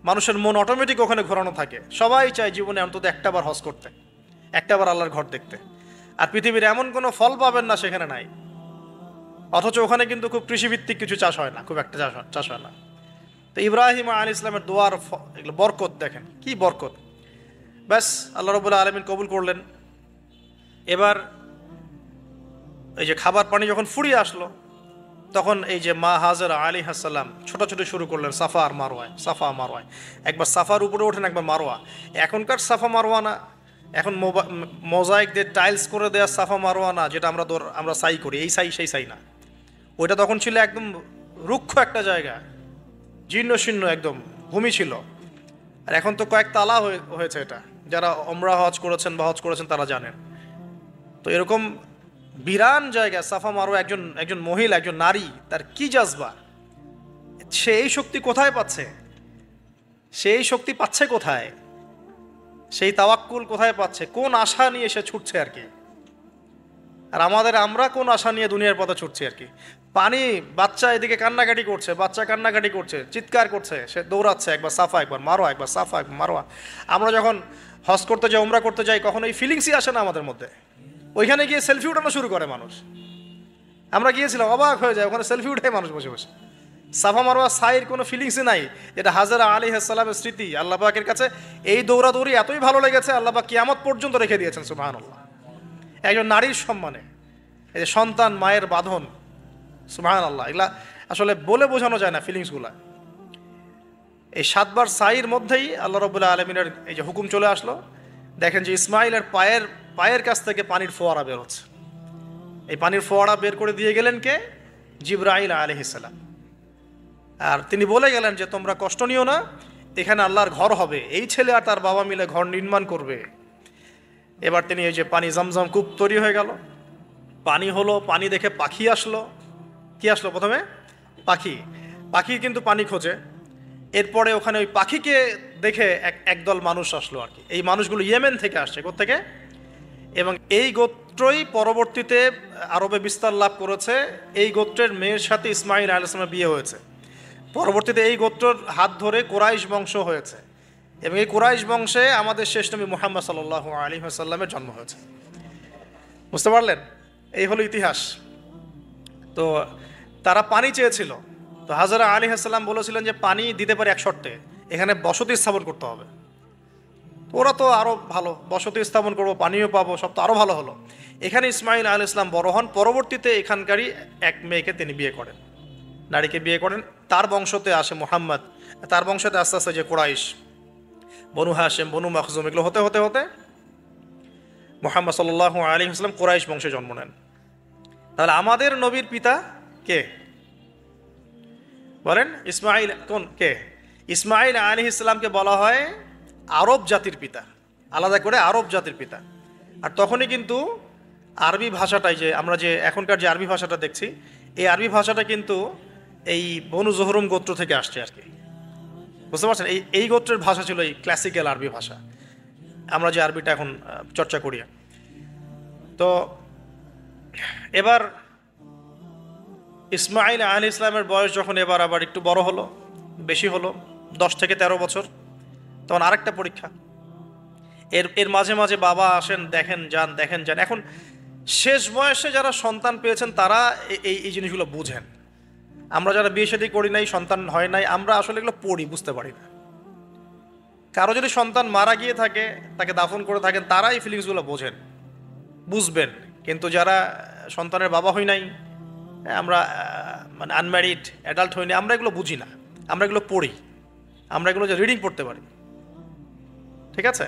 মানুষের মন অটোমেটিক ওখানে ঘোরানো থাকে। সবাই চায় জীবনে অন্তত একটাবার হজ করতে, একটাবার আল্লাহর ঘর দেখতে। আর পৃথিবীর এমন কোনো ফল পাবেন না সেখানে নাই। অথচ ওখানে কিন্তু খুব কৃষিভিত্তিক কিছু চাষ হয় না, খুব একটা চাষ হয় না। তো ইব্রাহিম আলাইহিস সালামের দোয়ার এগুলো বরকত দেখেন, কি বরকত। ব্যাস আল্লাহ রাব্বুল আলামিন কবুল করলেন। এবার এই যে খাবার পানি যখন ফুরিয়ে আসলো, তখন এই যে মা হাজরা আলাইহিস সালাম ছোটাছুটি শুরু করলেন সাফা আর মারওয়ায়, সাফা মারওয়ায়। একবার সাফার উপরে ওঠেন, একবার মারওয়া। এখনকার সাফা মারওয়া না, এখন মোজাইক দিয়ে টাইলস করে দেওয়া সাফা মারওয়া না, যেটা আমরা সাই করি, এই সাই সেই সাই না। ওইটা তখন ছিল একদম রুক্ষ একটা জায়গা, জীর্ণ শীর্ণ একদম ভূমি ছিল। আর এখন তো কয়েক তালা হয়েছে। এটা যারা ওমরা হজ করেছেন বা হজ করেছেন তারা জানেন। তো এরকম বিরান জায়গা সাফা মারওয়া, একজন মহিলা, একজন নারী, তার কি জাজবা, সে এই শক্তি কোথায় পাচ্ছে? সেই শক্তি পাচ্ছে কোথায়? সেই তাওয়াক্কুল কোথায় পাচ্ছে? কোন আশা নিয়ে সে ছুটছে আর কি? আর আমরা কোন আশা নিয়ে দুনিয়ার পথে ছুটছি আর কি? পানি, বাচ্চা এদিকে কান্নাকাটি করছে, বাচ্চা কান্নাকাটি করছে, চিৎকার করছে, সে দৌড়াচ্ছে, একবার সাফা একবার মারোয়া, একবার সাফা একবার মারোয়া। আমরা যখন হজ করতে যাই, উমরা করতে যাই, কখনো এই ফিলিংসই আসে না আমাদের মধ্যে। ওইখানে গিয়ে সেলফি উঠানো শুরু করে মানুষ। আমরা গিয়েছিলাম, অবাক হয়ে যায়, ওখানে সেলফি উঠায় মানুষ বসে বসে। সাফা মারওয়া সাইর কোনো ফিলিংসই নাই। এটা হাজরা আলাইহিস সালামের স্মৃতি। আল্লাহ পাকের কাছে এই দৌড়াদৌড়ি এতই ভালো লেগেছে, আল্লাহ পাক কিয়ামত পর্যন্ত রেখে দিয়েছেন। সুবহানাল্লাহ। একজন নারীর সম্মানে এই যে সন্তান, মায়ের বাঁধন, সুবহানাল্লাহ, এগুলা আসলে বলে বোঝানো যায় না ফিলিংসগুলা। এই 7 বার সাইর মধ্যেই আল্লাহ রাব্বুল আলামিনের এই যে হুকুম চলে আসলো। দেখেন যে ইসমাইলের পায়ের কাছ থেকে পানির ফোয়ারা বের হচ্ছে। এই পানির ফোয়ারা বের করে দিয়ে গেলেন কে? জিবরাইল আলাইহিস সালাম। আর তিনি বলে গেলেন যে তোমরা কষ্ট নিও না, এখানে আল্লাহর ঘর হবে, এই ছেলে আর তার বাবা মিলে ঘর নির্মাণ করবে। এবার তিনি এই যে পানি, জমজম কূপ তৈরি হয়ে গেল, পানি হলো, পানি দেখে পাখি আসলো। কি আসলো প্রথমে? পাখি কিন্তু পানি খোঁজে। এরপরে ওখানে ওই পাখিকে দেখে একদল মানুষ আসলো আর কি। এই মানুষগুলো ইয়েমেন থেকে আসছে। কোত্থেকে? এবং এই গোত্রই পরবর্তীতে আরবে বিস্তার লাভ করেছে। এই গোত্রের মেয়ের সাথে ইসমাইল আলাইহিস সালামের বিয়ে হয়েছে। পরবর্তীতে এই গোত্রর হাত ধরে কুরাইশ বংশ হয়েছে, এবং এই কুরাইশ বংশে আমাদের শেষ নবী মুহাম্মদ সাল্লাল্লাহু আলাইহি ওয়াসাল্লামের জন্ম হয়েছে। বুঝতে পারলেন? এই হলো ইতিহাস। তো তারা পানি চেয়েছিল। তো হাজরা আলাইহিস সালাম বলেছিলেন যে পানি দিতে পারে এক শর্তে, এখানে বসতি স্থাপন করতে হবে। ওরা তো আরও ভালো, বসতি স্থাপন করবো, পানিও পাবো, সব তো আরও ভালো হলো। এখানে ইসমাইল আলাইহিস সালাম বড় হন। পরবর্তীতে এখানকারই এক মেয়েকে তিনি বিয়ে করেন, নারীকে বিয়ে করেন। তার বংশতে আসে মুহাম্মদ। তার বংশতে আস্তে আস্তে যে কুরাইশ, বনু হাশেম, বনু মখজুম, এগুলো হতে হতে হতে মুহাম্মদ সাল্লাল্লাহু আলাইহি ওয়াসাল্লাম কুরাইশ বংশে জন্ম নেন। তাহলে আমাদের নবীর পিতা কে বলেন? ইসমাইল। কে? ইসমাইল আলাইহিস সালামকে বলা হয় আরব জাতির পিতা, আলাদা করে আরব জাতির পিতা। আর তখনই কিন্তু আরবি ভাষাটাই, যে আমরা যে এখনকার যে আরবি ভাষাটা দেখছি, এই আরবি ভাষাটা কিন্তু এই বনু জোহরুম গোত্র থেকে আসছে আর কি। বুঝতে পারছেন? এই গোত্রের ভাষা ছিল এই ক্লাসিক্যাল আরবি ভাষা, আমরা যে আরবিটা এখন চর্চা করি। তো এবার ইসমাইল আলাইহিস সালামের বয়স যখন এবার আবার একটু বড় হলো, বেশি হলো, 10 থেকে 13 বছর, তখন আরেকটা পরীক্ষা। এর মাঝে মাঝে বাবা আসেন, দেখেন যান, দেখেন যান। এখন শেষ বয়সে যারা সন্তান পেয়েছেন তারা এই জিনিসগুলো বুঝেন। আমরা যারা বিয়ে শাদী করি নাই, সন্তান হয় নাই, আমরা আসলে এগুলো পড়ি, বুঝতে পারি না। কারো যদি সন্তান মারা গিয়ে থাকে, তাকে দাফন করে থাকেন, তারা এই ফিলিংসগুলো বোঝেন, বুঝবেন। কিন্তু যারা সন্তানের বাবা হই নাই, আমরা মানে আনম্যারিড, অ্যাডাল্ট হইনি, আমরা এগুলো বুঝি না। আমরা এগুলো পড়ি, আমরা এগুলো যে রিডিং পড়তে পারি। ঠিক আছে?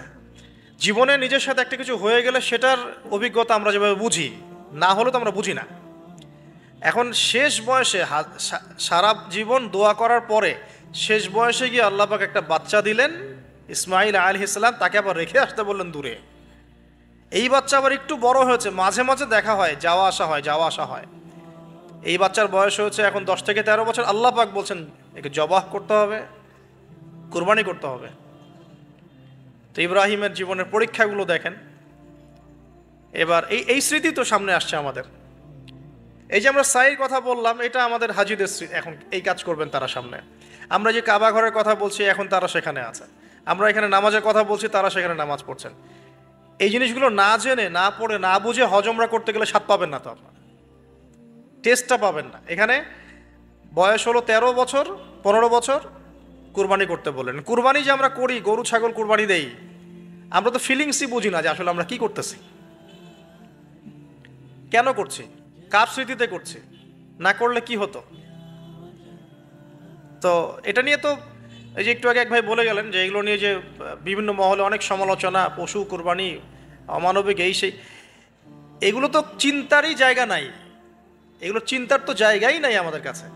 জীবনে নিজের সাথে একটা কিছু হয়ে গেলে সেটার অভিজ্ঞতা আমরা যেভাবে বুঝি, না হলে তো আমরা বুঝি না। এখন শেষ বয়সে সারা জীবন দোয়া করার পরে শেষ বয়সে গিয়ে আল্লাহ পাক একটা বাচ্চা দিলেন, ইসমাইল আলাইহিস সালাম। তাকে আবার রেখে আসতে বললেন দূরে। এই বাচ্চা আবার একটু বড় হয়েছে, মাঝে মাঝে দেখা হয়, যাওয়া আসা হয়। এই বাচ্চার বয়স হয়েছে এখন 10 থেকে 13 বছর। আল্লাহ পাক বলছেন একে জবাহ করতে হবে, কুরবানি করতে হবে। তো ইব্রাহিমের জীবনের পরীক্ষাগুলো দেখেন। এবার এই স্মৃতি তো সামনে আসছে আমাদের। এই যে আমরা সাইর কথা বললাম, এটা আমাদের হাজিদের স্মৃতি। এখন এই কাজ করবেন তারা সামনে। আমরা যে কাবা ঘরের কথা বলছি, এখন তারা সেখানে আছে। আমরা এখানে নামাজের কথা বলছি, তারা সেখানে নামাজ পড়ছেন। এই জিনিসগুলো না জেনে, না পড়ে, না বুঝে হজ উমরা করতে গেলে স্বাদ পাবেন না, তো আপনার টেস্টটা পাবেন না। এখানে বয়স হলো 13 বছর, 15 বছর, কুরবানি করতে বললেন। কুরবানি যে আমরা করি, গরু ছাগল কুরবানি দেই, আমরা তো ফিলিংসই বুঝি না যে আসলে আমরা কি করতেছি, কেন করছি, কার স্মৃতিতে করছি, না করলে কি হতো। তো এটা নিয়ে তো এই যে একটু আগে এক ভাই বলে গেলেন যে এগুলো নিয়ে যে বিভিন্ন মহলে অনেক সমালোচনা, পশু কুরবানি অমানবিক, এই সেই, এগুলো তো চিন্তারই জায়গা নাই, এগুলো চিন্তার তো জায়গাই নাই আমাদের কাছে।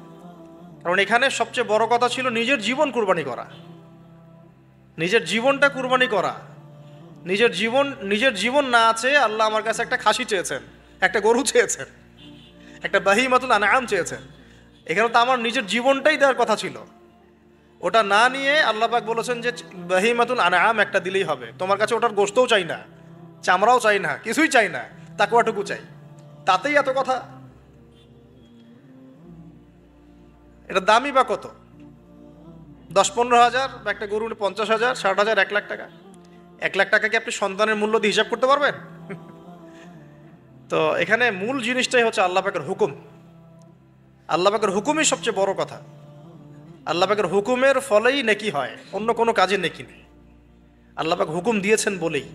কারণ এখানে সবচেয়ে বড় কথা ছিল নিজের জীবন কুরবানি করা, নিজের জীবনটা কুরবানি করা। নিজের জীবন না আছে, আল্লাহ আমার কাছে একটা খাসি চেয়েছেন, একটা গরু চেয়েছেন, একটা বাহিমাতুল আনআম চেয়েছেন। এখানে তো আমার নিজের জীবনটাই দেওয়ার কথা ছিল। ওটা না নিয়ে আল্লাহ পাক বলেছেন যে বাহিমাতুল আনআম একটা দিলেই হবে, তোমার কাছে ওটার গোশতও চাই না, চামড়াও চাই না, কিছুই চাই না, তাকওয়াটুকু চাই, তাতেই এত কথা। এটা দামই বা কত? 10-15 হাজার, বা একটা গরু 50,000, 60,000, 1 লাখ টাকা। 1 লাখ টাকাকে আপনি সন্তানের মূল্য দিয়ে হিসাব করতে পারবেন? তো এখানে মূল জিনিসটাই হচ্ছে আল্লাহ পাকের হুকুম। আল্লাহ পাকের হুকুমই সবচেয়ে বড় কথা। আল্লাহ পাকের হুকুমের ফলেই নেকি হয়, অন্য কোনো কাজে নেকি নেই। আল্লাহ পাক হুকুম দিয়েছেন বলেই।